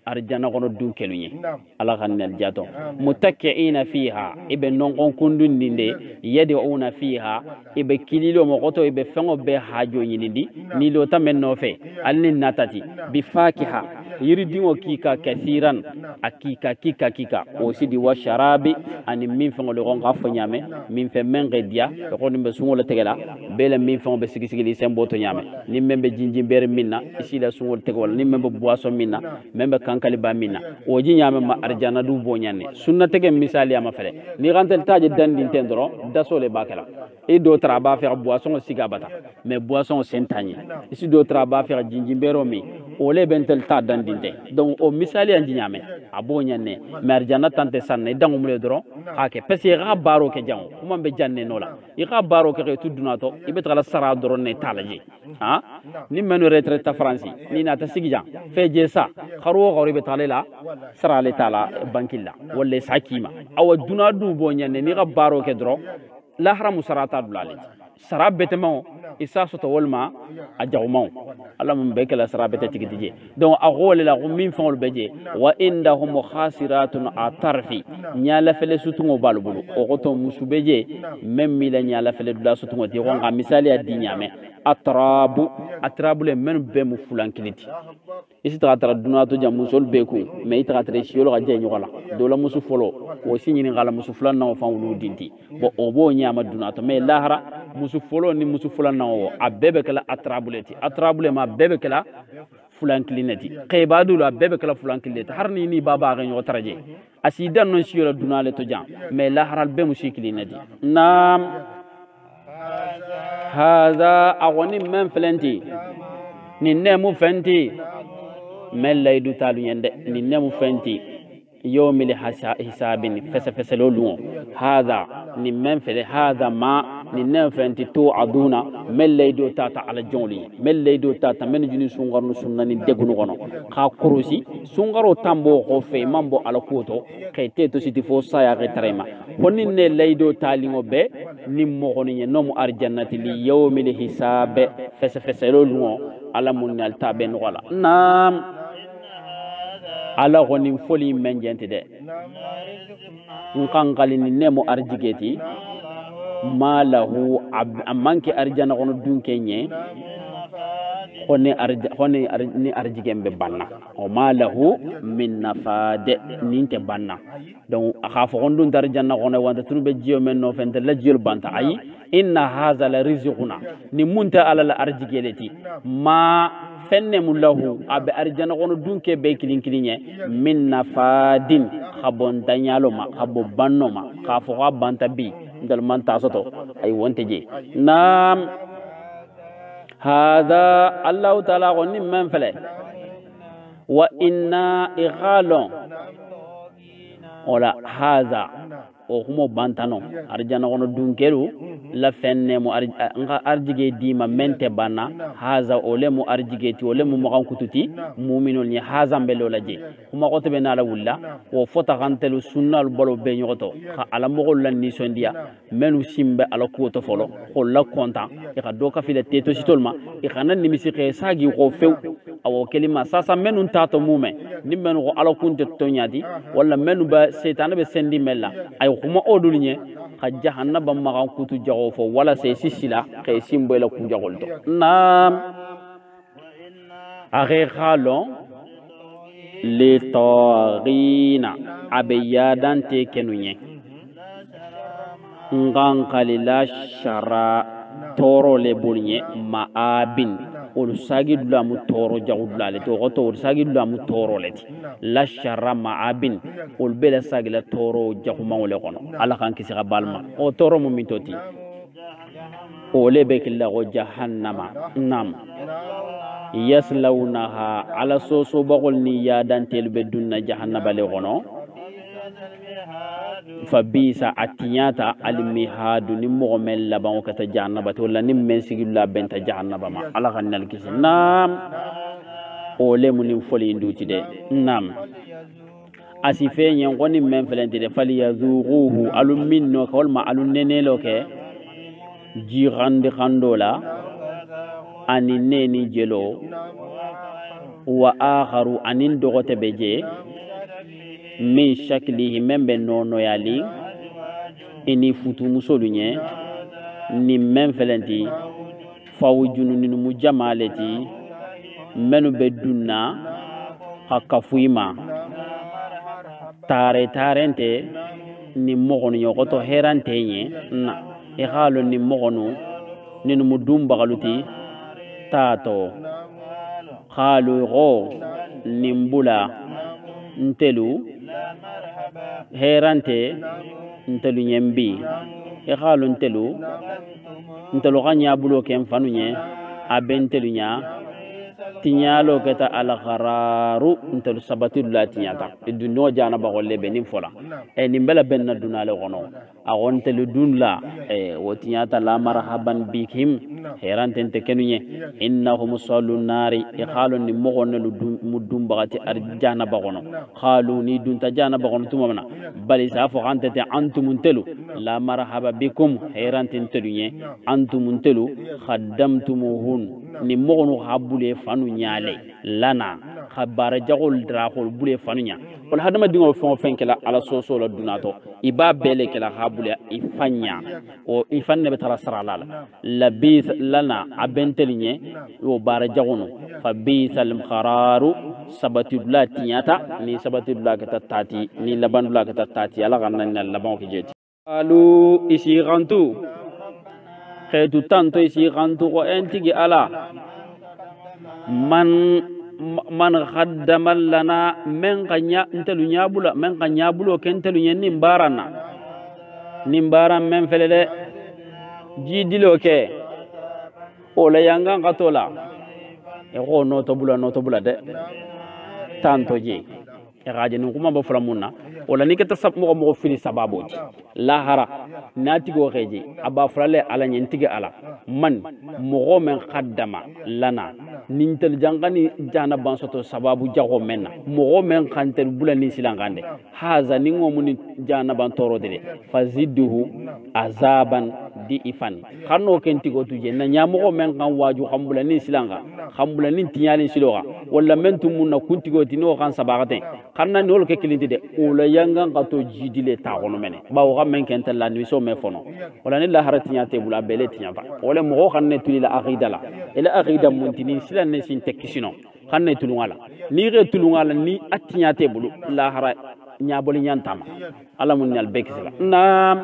arjanna kono dunkelunye ala kannel jato mutakkiina fiha ibe non kundun dinde yad'una fiha ibe kililo mo goto ibe fengo be hajo nyindi ni lo tamen no fe alni natati bi fakiha yiridingo kika kathiran akika kika o sidi wa sharabi ani min fengo le gon gafo nyame min fe menge dia ko nimbe sungo tegela bele min fengo be sigisigi sembo to nyame ni membe jinjimber minna isila sungo tegol ni membe boisson minna membe kankali ba minna o ji nyame ma arjana du bo nyanne sunna tege misali ama fele ni gantel taje dandi tendro dasole bakala et d'autres ba faire boisson sigabata mais boisson sentanye ici d'autres ba faire jinjimbero mi o le bentel ta dandinte donc o misali andi nyame abo nyanne mais arjana tante sanne dangu mule doro hake pesi ga baro ke jango kuma be janne nola i ga baro ke tuduna to ibe tala sara doro ne talaji ha ni menu retraite ta france ni na ta sigija feje sa kharo be talela sara le tala bankilla wala sakima aw duna du bo nyanne ni ga baro ke doro la haramu sarata dulale sarabetemo isa soto wolma a jawmaw alla mum be kala sarabete tigidije donc a gole la min fon beje wa indahum khasiratun atarfi nyala fele sutungo balbulu o goto musubeje memmi la nyala fele dula sutungo ti gonga misali adinyame atrabu le men be mu fulankiliti isi tra duna to jam musol be ku me tra shiolo ga je nyola do la musu folo o sinyini ngala musu fulan na fa wulu dinti bo obo nyama duna to me lahara musu folo ni musu fulan na o abebe kala atrabule ma bebe kala fulanklinati qaybadu la bebe kala fulanklinati harni ni baba ga nyo taraje asidan non shiolo duna le to jam me lahara be musiklinati nam هذا أغني من فلنتي ننمو فنتي من لا يدو تالو يند ننمو فنتي يوم الحساب فسلولو هذا نمن فل هذا ما ننمو فنتي تو عدونا من لا يدو تاتا على جونلي من لا يدو تاتا من جني سونغار نسونني دغنو غنو خا كروسي سونغارو تامبو خوفي مامبو على كوتو كيتي تو سيتي فو سايا غتريما هوني ne laydo talingo be nimmo goni nomu arjannati li yawmil hisab feselo luo ala munal taben wala nam ala goni foli menjenti de nkangali ni nemo arjigeti malahu amanki arjana gono dunkenye honi arjigembe banna o malahu min nafade ninte banna donc akhafu gondun darjanna gona wanda tunbe jiyo men no fente la jiyol banta ay inna hadha la rizquna ni munta ala la arjigeleti ma fenne mulahu abe arjana gono dunke be kilinkilinye min nafadin khabon danyalo ma khabo banno ma khafu banta bi ndal man tasoto ay wonte je nam هذا الله تعالى غني من فله وإنا إغالون ولا هذا وهم بانتانو أرجعنا غنو دونكيرو لا فنّ مو أرجع ديما من تبانا هذا أولم أرجع تي أولم مقام كتوتي مؤمنون يه هذا بلولاجي هم قط بينالا ولا وفتا غنتلو سنة البلو بينيوتو على مغول النيسون ديا منو سيمب على كوتو فلو خلا كونتا يخدوكا في التيتو سيتولما يخنا نمسك ساجي وفيو أو كلمة ساسا منو تاتو مومن نمنو على كونت تونيادي ولا منو بسيطان بسندي ملا أي kuma odulnye khajja hanaba magan kutu jago fo wala se sisila kay simboyla ku jagolto nam aghe khalon li tagina abiyadan te kenunye ngan kalila shara toro le bolnye maabin ol sagi dula mu toro jagudla le to goto ol sagi dula mu toro le la sharra maabin ol bela sagi la toro jaguma wala kono ala kan kisi balma o toro mu mitoti ole be killa go jahannama nam yaslawnaha ala soso bagol ni ya dantel be dunna jahannaba le kono fabisa atiyata almihadu ni mogomel laban kata jahannaba to la nim men sigilla benta jahannaba ma ala kannal kisi nam ole munim foli nduti de nam asife nyen goni men felenti de fali yazuruhu alum minno kolma alun nenelo ke jirande kandola ani neni jelo wa akharu anin dogote beje min shaklihi membe nono yali ini futu musolunye ni men felenti fawjunu ni mujamaleti menu bedunna hakafuima tare tarente ni mogonu yogoto herantenye na ihalo ni mogonu ni mudumba galuti tato khalu go nimbula ntelu herante ntelu nyembi ihalo ntelu ganya bulo kem fanunye abentelu nya tinyalo keta al ghararu ntelu sabatu la tinyata dunno jana ba golle benin fola ni bela benna dunale gono agon telu dunla wo tinyata la marhaban bikim herante te kenunye innahum sallun nari khalun ni mogonne mudum bagati arjana ba gono khalu ni dunta jana ba gono tumana bali safo antete antum telu la marhaba bikum herante telunye antum telu khaddamtumuhun ni mogonu habule fanu nyale lana khabara jagol drahol bule fanunya wala hadama dingo fon fenkela ala soso la dunato iba bele kala habule ifanya o ifanne betara saralala labis lana abentelinye o bara jagono fa bisal khararu sabatullah tiyata ni sabatullah katati ni labanullah katati ala ganna laban ko jeti alu isi gantu khaytu tanto isi gantu ko entigi ala man khaddama lana men qanya intelu nyabula men qanya bulo kentelu nyen nimbaran men felele jidilo ke ola yanga ngatola e ko noto bula de tanto ji e gaje nu kuma ba fulamunna wala ni keta sab mo fili sababoti lahara nati go xeji aba fulale ala nyentigi ala man mo men khaddama lana nintel jangani jana bansoto sababu jago menna mo men khantel bulani silangande haza ningo muni jana bantoro de faziduhu azaban di ifan xanno kenti go tuje na nyamo men kan waju khambulani silanga khambulani tinyali siloga wala mentum munna kunti go tino kan sabagate xanna nol ke kilindi de ola yanga ngato jidile ta gono mene bawo ga men kentel la ni so me fono wala ni la haratinya te bula bele tinya ba wala mo xanne tulila aqidala ila aqida muntini silan ne sin tekisino xanne tulungala ni re tulungala ni atinya te bulu la hara nyaboli nyantama ala mun nyal bekisila nam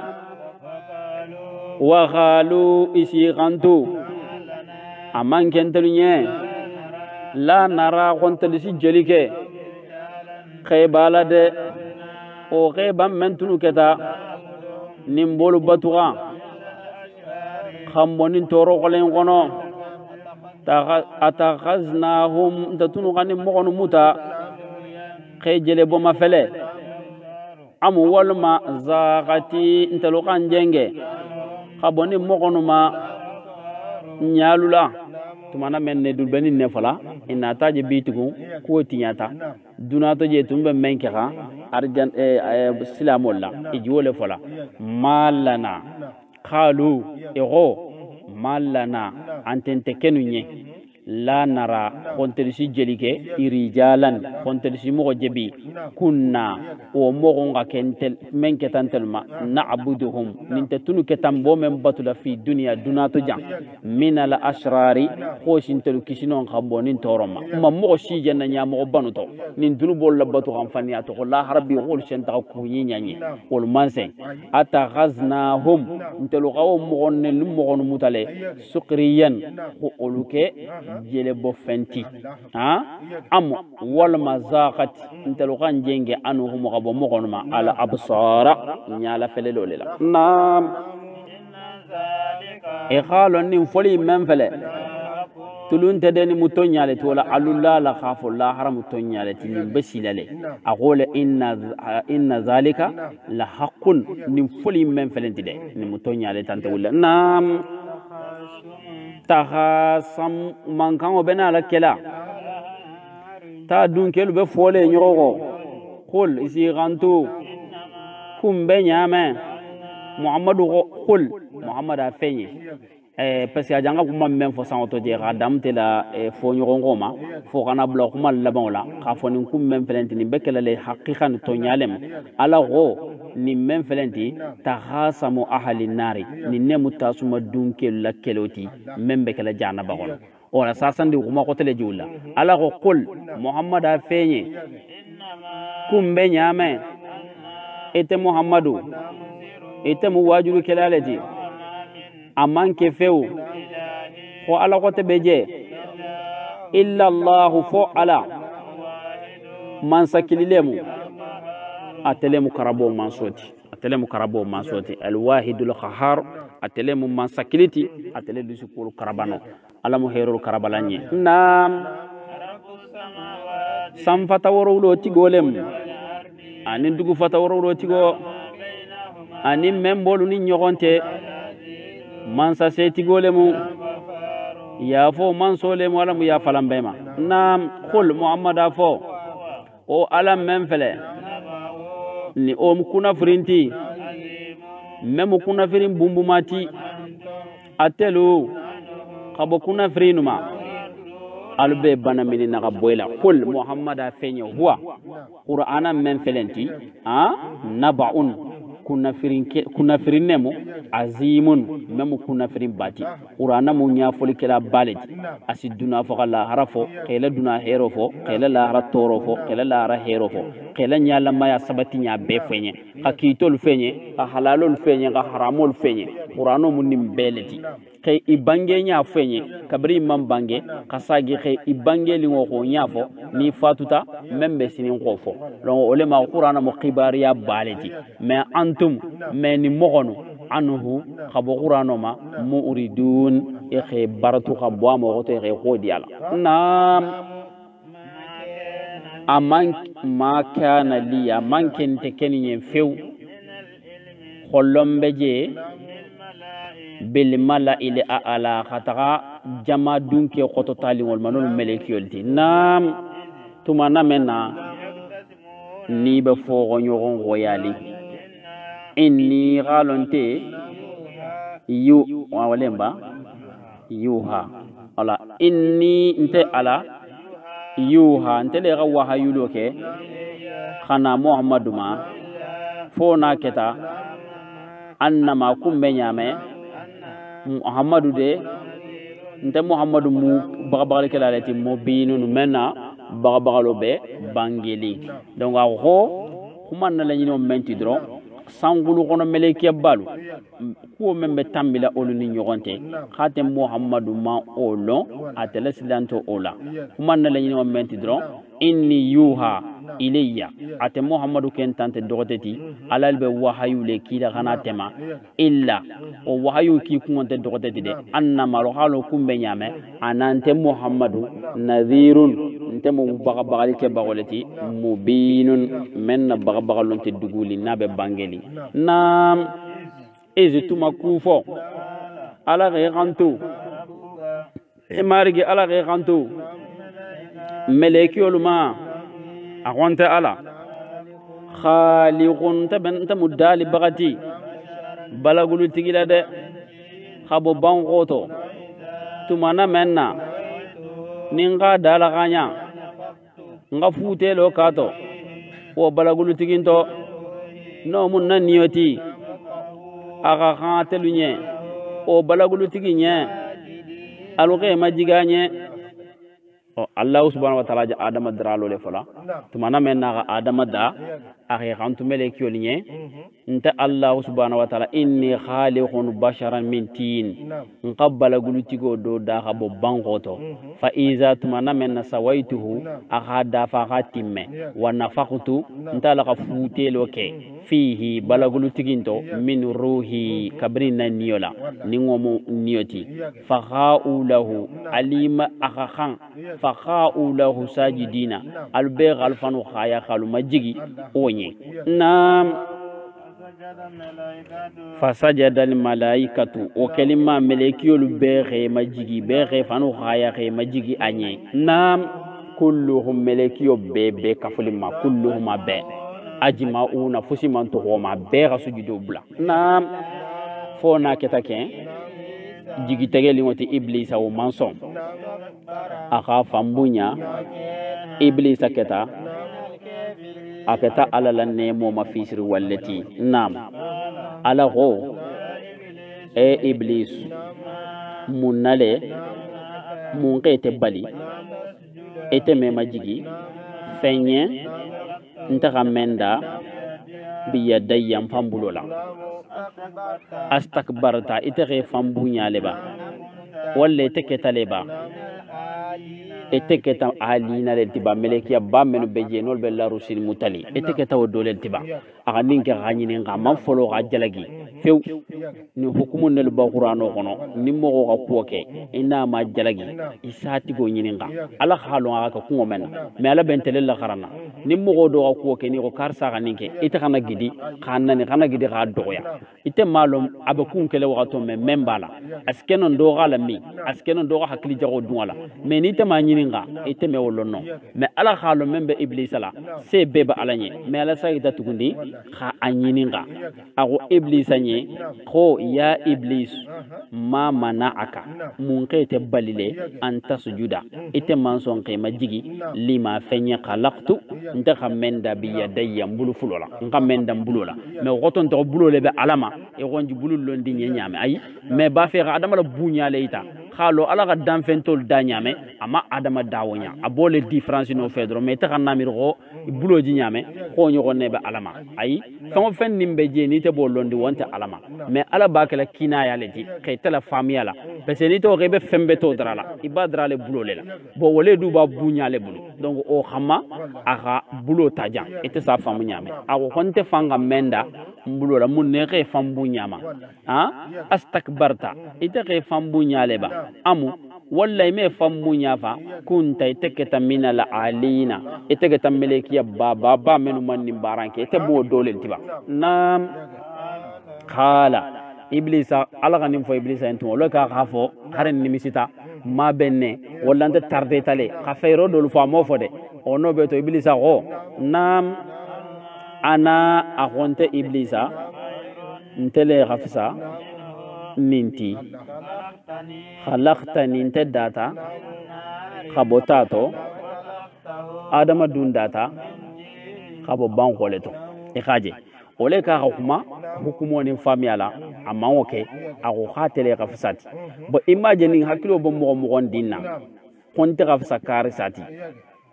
wa khalu isi gantu aman kentelunye la nara kontelisi jelike khaybala de o khaybam mentunu keta nimbolu batuga khambonin toro kolen gono atakhaznahum tatunu ganim mogonu muta khayjele bo mafele amu walma zaqati ntelu kanjenge khaboni mogonu ma nyalula tumana menne dulbeni nefala ina taje bitugo ko tinyata dunato je tumbe menkha arjan silamolla ijole fola malana khalu ego malana antente kenunye la nara kontelisi jelike irijalan kontelisi mo jebi kunna o mo nga kentel menketantelma na'buduhum ninte tunu ketambo men batula fi dunya dunato jam min al ashrari khoshintel kisinon khambonin toroma ma mo shi jenna nya mo banuto nin dunu bol la batu xam faniato ko la rabbi khol senta ko nyinyanye wol manse ataghaznahum ntelu qaw mo gonne mo gonu mutale suqriyan ko oluke jele bo fenti ha am wal mazaqat ntelu kan jenge anu mo gabo mo gonuma ala absara nyala felelo lela nam e khalon nin foli men fele tulun tedeni mutonyale tola alulla la khafu la haram mutonyale tin basilale aqula inna zalika la haqqun nin foli men felenti de ni mutonyale tante wala nam tahasam mankan obena la kela ta dun kelu be fole nyoro qul isi gantu kumbe nyame muhammadu qul muhammad afenye parce que a janga kuma men fo san to je ga damte la fo nyogo ma fo kana blo kuma laban la ka fo nin kum men felenti ni bekela le haqiqan to nyalem ala go ni men felenti tahasamu ahli nari ni ne mutasuma dunke la keloti men bekela jana bagon ora sasan di kuma ko tele jula ala go qul muhammad a fenye kumbe nyame ete muhammadu ete mu wajuru kelaleti amanke few ko ala ko tebeje illa allah fo ala man sakililemu atelemu karabo man soti al wahidul qahhar atelemu man sakiliti atele dusu ko karabano ala mu herul karabalanye nam sam fataworo lo tigolem anin dugu fataworo lo tigo anin membolu ni nyogonte mansa seti golemu ya fo mansole mu alamu ya falambema nam khul muhammad afo o alam memfele ni o mukuna frinti memu kuna firin bumbumati atelu khabo kuna frinuma albe bana mini na boyla khul muhammad afenyo huwa qur'ana memfelenti nabaun kuna firin nemo azimun memu kuna firin bati qur'ana mu nya foli kala baleti asiduna faqala harafo qila duna hero fo qila la ratoro fo qila la ra hero fo qila nya la maya sabati nya be fenye hakitol fenye halalul fenye haramul fenye qur'ano mu nim beleti kay ibange nya fenye kabri mam bange kasagi kay ibange li ngo nya fo ni fatuta membe sinin ko fo lon olema qur'ana mu qibariya baleti mais antum mais ni mogono anhu khabo qur'ano ma muridun e baratu khabo mo goto e khodi ala nam aman ma kana li aman kente kenyen few kholombe je bil mala ila ala khataga jama dunke khoto tali wol manul melekiyolti nam tumana mena ni be fo gonyo royali inni galonte yu walemba yuha ala inni nte ala yuha nte le ga wahayulo ke khana muhammadu ma fo na keta annama kumbe nyame muhammadu de nte muhammadu mu bagabagal kala lati mubinun mena bagabagalo be bangeli donc a ho kuma na la nyino menti dro sangulu kono meleke balu ko membe tambila olu ni nyogonte khatem muhammadu ma olon atele silanto ola kuma na la nyino menti dro inni yuha ilayya ate muhammadu ken tante dogoteti alal be wahayu le kila kana tema illa o wahayu ki kunte dogoteti de annama ro halo kumbe nyame anante muhammadu nadhirun ntemu bagabagali ke bagoleti mubinun men bagabagalon te duguli nabe bangeli nam ezituma kufo ala ge gantu e marigi ala ge gantu meleki oluma agonte ala khaliqun tabanta mudali bagati balagulu tigila de khabo bangoto tumana menna ninga dala ganya nga fute lo kato o balagulu tiginto no mun nan niyoti aga khatelunye o balagulu tiginye aluge majiganye Allah subhanahu wa ta'ala ja adama dralo le fola tumana menna adama da akhi khantu meleki yolinye nta Allah subhanahu wa ta'ala inni khaliqun basharan min tin nqabbala gulutigo do da khabo bangoto fa iza tumana menna sawaituhu akhada fa khatimme wa nafaqtu nta la khafute loke fihi balagulutiginto min ruhi kabrina niyola ningomo niyoti fa khaulahu alima akhan fakhaa'ulahu sajidina albegh alfanu khaya khalu majigi onye nam fasajada al malaikatu o kelima melekiyul beghe majigi beghe fanu khaya khe majigi anye nam kulluhum melekiyo bebe kafulima kulluhum be ajma'una fusiman to ma be gasujudu bla nam fona ketaken jigi tegeli ngoti iblisa o manson aka fambunya iblisa keta aketa ala la nemo mafisir wallati nam ala go e iblis munale mun kete bali ete me majigi fenye ntaka menda biya dayyam fambulola astakbarta ite ge fambunya leba walle ite keta leba ite keta alina le tiba melekiya ba menu beje nol be la rusil mutali ite keta o dole tiba aga ninke ganyini nga man folo ga jalagi few ni hukumun nel ba qur'ano kono ni mo ga kuoke ina ma jalagi isati go nyininga ala khalo aga ka kungo men me ala bentele la kharana ni mo go do ga kuoke ni ko karsa ga ninke ite kana gidi ga doya ite malum abakun kele wato me membala askenon do gala mi askenon do ga hakli jago dunwala me ni te ma nyininga ite me wolonno me ala khalo membe iblisala se beba alanye me ala sa ita tugundi kha anyininga ago iblisanye ko ya iblis ma mana'aka mun kete balile anta sujuda ite manson ke majigi lima fenya khalaqtu nda khamenda bi yadayya mbulu fulola ngamenda mbulola me goton to bulole be alama e gonji bulul londi nyame ay me ba fe adama la bunya leita khalo ala ga danfentol danyame ama adama dawonya abole difference no fedro me ta kanna mirgo buloji nyame ko nyogo nebe alama ay famo fen nimbe je ni te bolondi wonta alama me ala bakala kinaya leti kay tala famiyala parce ni to rebe fembe to drala ibadra le bulole la bo wole du ba bunya le bulu donc o khama aga bulo tajan ete sa famu nyame ago konte fanga menda mbulola mun ne ke fambu nyama ha astakbarta ite ke fambu nyale ba amu wallahi me fambu nyafa kunta iteketa minal alina iteketa melekiya baba menu manni baranke ite bo dole tiba nam khala iblisa alaga nim fo iblisa ento lo ka khafo haren nimisita ma benne walla nte tarde tale khafeiro dol fo mo fode ono be to iblisa go nam ana akonte iblisa ntele khafsa ninti khalaqtani nte data khabotato adama dundata khabo bankoleto e khaje ole ka hukuma hukumo ni famiyala amma woke ago khatele khafsati bo imagine hakilo bo mo dinna konte khafsa kar sati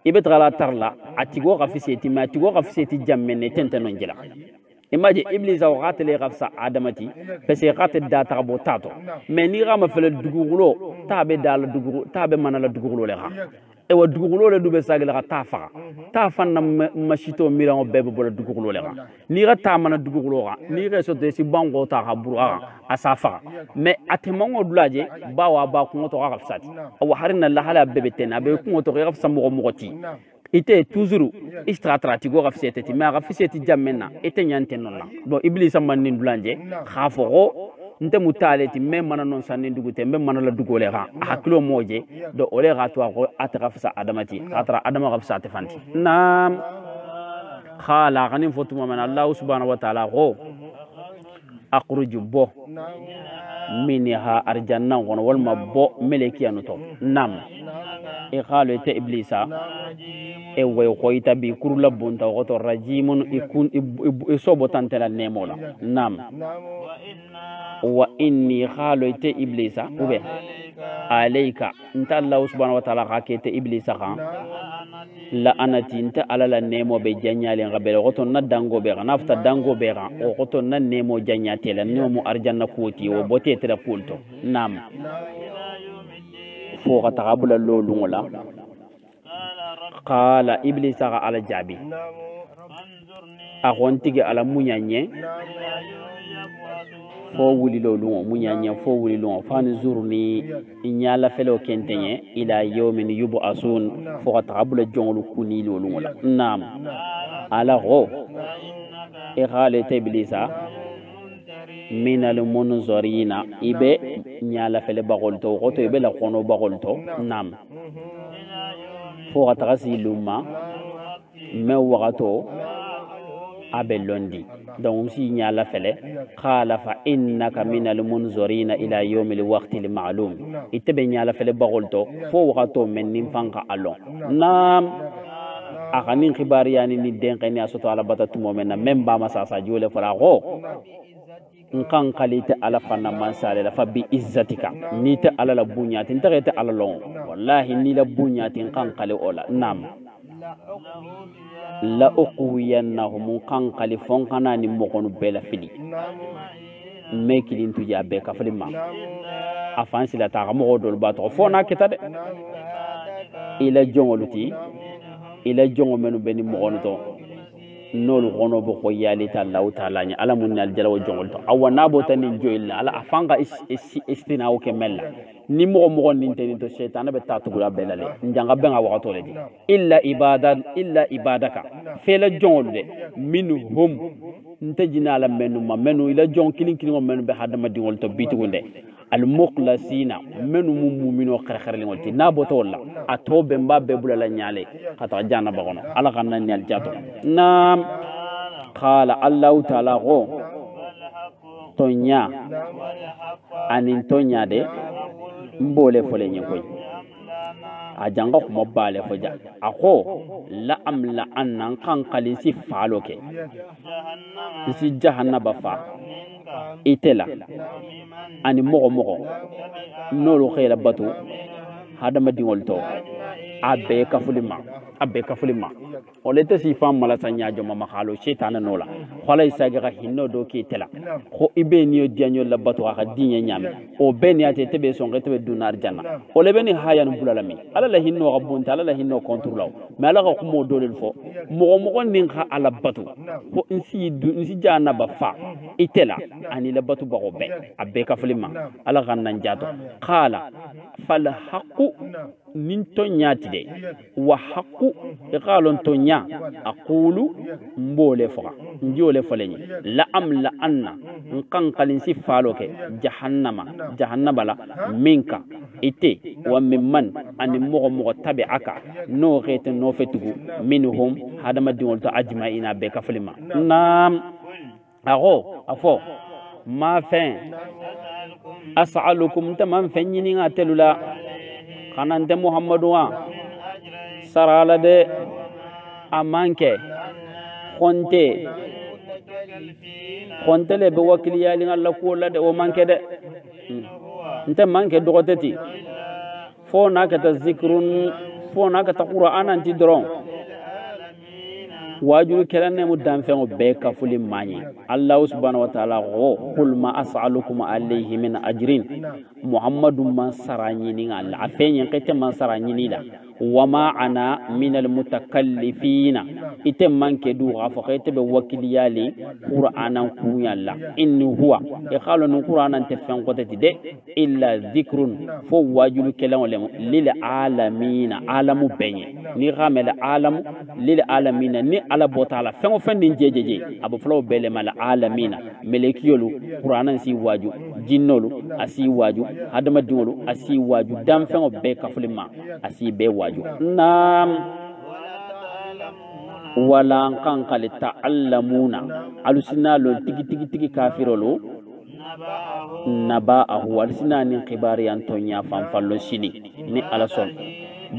ibe trala tarla atigo khafiseti ma atigo khafiseti jammene tenteno njila imagine iblis aw khatele khafsa adamati pese khatel data bo tato mais ni rama fele dugugulo tabe dal dugugulu tabe manala dugugulo le kha e wa dugugulo le dube sagila ta fanna mashito miran bebe bola dugugulo le kha ni ga ta mana dugugulo kha ni ga so de si bango ta ha buru asafa mais atemongo dulaje bawa ba ko to khafsati aw harina la hala bebe tena be ko to khafsa mo ti ite toujours istrati go rafiseti ma rafiseti jamena ite nyante nonna bon iblis amman ndulanje khafo nte mutaleti même mana non sanni dugute même mana la dugole ha haklo moje do ole ga to ko atrafsa adamati atra adama rafsa tefanti nam khala ganin fotuma man allah subhanahu wa ta'ala go akhruju bo minha arjanna gono wal mabbo melekiyanu to nam e khalo te iblisa e way khoyta bi kurula bunta goto rajimun ikun isobo tantela nemola nam wa inni khalo te iblisa ube alayka inta allah subhanahu wa ta'ala khakete iblisa kha la anati inta alala nemo be janyale ngabele goto na dango be nafta dango be o goto na nemo janyatela nemo arjanna koti o bote tera pulto nam fo ga tagabula lolungola qala iblisa ga ala jabi agontige ala munyanye fo wuli lolungo munyanye fo wuli lolungo fan zurni inyala felo kentenye ila yawmin yub'asun fo ga tagabula jonglu kuni lolungola nam ala go e khale iblisa minal munzarina ibe nyala fele bagolto goto ibe la kono bagolto nam fo gatasi luma me wagato abe londi donc si nyala fele qala fa innaka minal munzurina ila yawmil waqtil ma'lum itebe nyala fele bagolto fo waqato men nim fanka alon nam akanin khibari yani ni denqeni asoto ala batatu momena memba masasa jole fara go nkan kalite ala fanna mansale la fa bi izzatika ni ta ala la bunyati nta ta ala lon wallahi ni la bunyati nkan kale ola nam la uqwiyannahum kan kale fon kana ni mokonu bela fili me kilin tuja be ka falima afansi la ta mo dol ba to fo na kita de ila jongoluti ila jongo menu beni mogono to nolu gono bo ko yali ta Allah taala nya ala mun nal jalaw jongol to awana bo tan joyilla ala afanga istina o ke mella ni mo nin ten to shaytan be tatu gula belale njanga benga waqato le di illa ibadaka fela jongol de minhum ntajina la menu ila jong kilin menu be hadama dingol to bitugunde al mukhlasina menu mu'mino kharkhar ngolti naboto wala atobe mbabbe bulala nyale khata janna bagono ala kanna nyal jato nam qala allah ta'ala go tonya anin tonya de mbole fole nyoy a janga kuma bale foja ako la amla annan kan kalin si faloke si jahannaba fa itela ani mogo nolu khayla batu hadama dingol to abbe kafulima olete si fam mala tanya joma makhalo shaytan nola khala isaga hinno do ki tela ko ibe niyo dianyo la batu ka dinya nyame o beni ate tebe son tebe dunar janna o le beni hayan bulalami ala la hinno rabunta ala la hinno controlaw me ala ko mo dolel fo mo nin kha ala batu ko insi janna ba fa itela ani la batu ba be abbe kafulima ala gannan jato khala fal haqu nin tonyati de wa haqu iqalon tonya aqulu mbole foka njole folenyi la amla anna nkan kalin si faloke jahannama la minka ite wa mimman an mogo tabi'aka no rete no fetugu minhum hadama diwol to ajma'ina be kaflima nam ago afo ma fin as'alukum tamam fenyini ngatelula kanante muhammadu wa sarala de amanke khonte le be wakiliya li ngalla ko la de o manke de nte manke dogoteti fo na ka ta zikrun fo na ka ta qur'anan ti dron wajuru kelane mu danfen o be ka fuli mani allah subhanahu wa ta'ala qul ma as'alukum alayhi min ajrin muhammadum man sarani ni ngalla afenyen kete man sarani ni la wama ana minal mutakallifina ite manke du gafa kete be wakiliyali qur'anan kunyalla inni huwa e khalonu qur'anan te fen kotati de illa dhikrun fo wajulu kelan lem lil alamin alamu benye ni gamela alamu lil alamin ni ala botala fen fen din jejeje abu flo bele mal alamin melekiyolu qur'anan si waju jinnolu asi waju adama diwolu asi waju dam fen o be kafulima asi be waju nam wala kan kale ta'allamuna alusina lo tigi kafirolo naba'ahu alusina ni khibari antonya fanfallo sini ni alason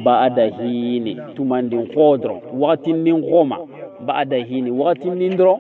ba'da hini tumandin khodro waqtin nin khoma ba'da hini waqtin nin dro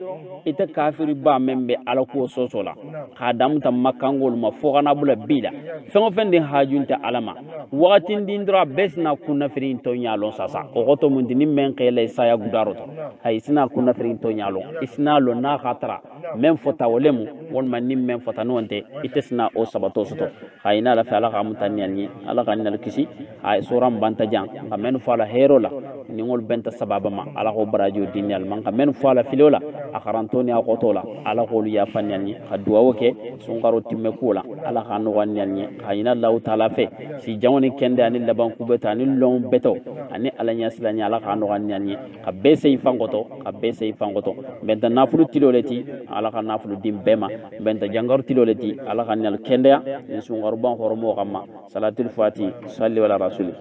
ita kafiri ba membe ala ko sosola khadam tam makangol ma fogana bula bila fengo fende hajunta alama waqti ndindra besna kunna firin to nyalo sasa o goto mun dinin men khele saya gudaro to hay sina kunna firin to nyalo isna lo na khatra men fota wolemu won man nim men fota nonte itesna o sabato soto hayna la fala ga mutanni ala ga nal kisi ay suram banta jang ga men fala herola ni ngol benta sababa ma ala ko barajo dinyal man ga men fala filola akharantoni akotola ala ko ya fanyanni khadwa woke sungaro timme kula ala ga no wanyanni hayna allah taala fe si jawni kende ani laban kubeta ni long beto ani ala nya silanya ala ga no wanyanni ka be sey fangoto benta nafulu tiloleti ala ga nafulu dimbema benta jangar tiloleti ala ga nyal kende ya sungaro ban horomo kama salatul fati salli wala rasul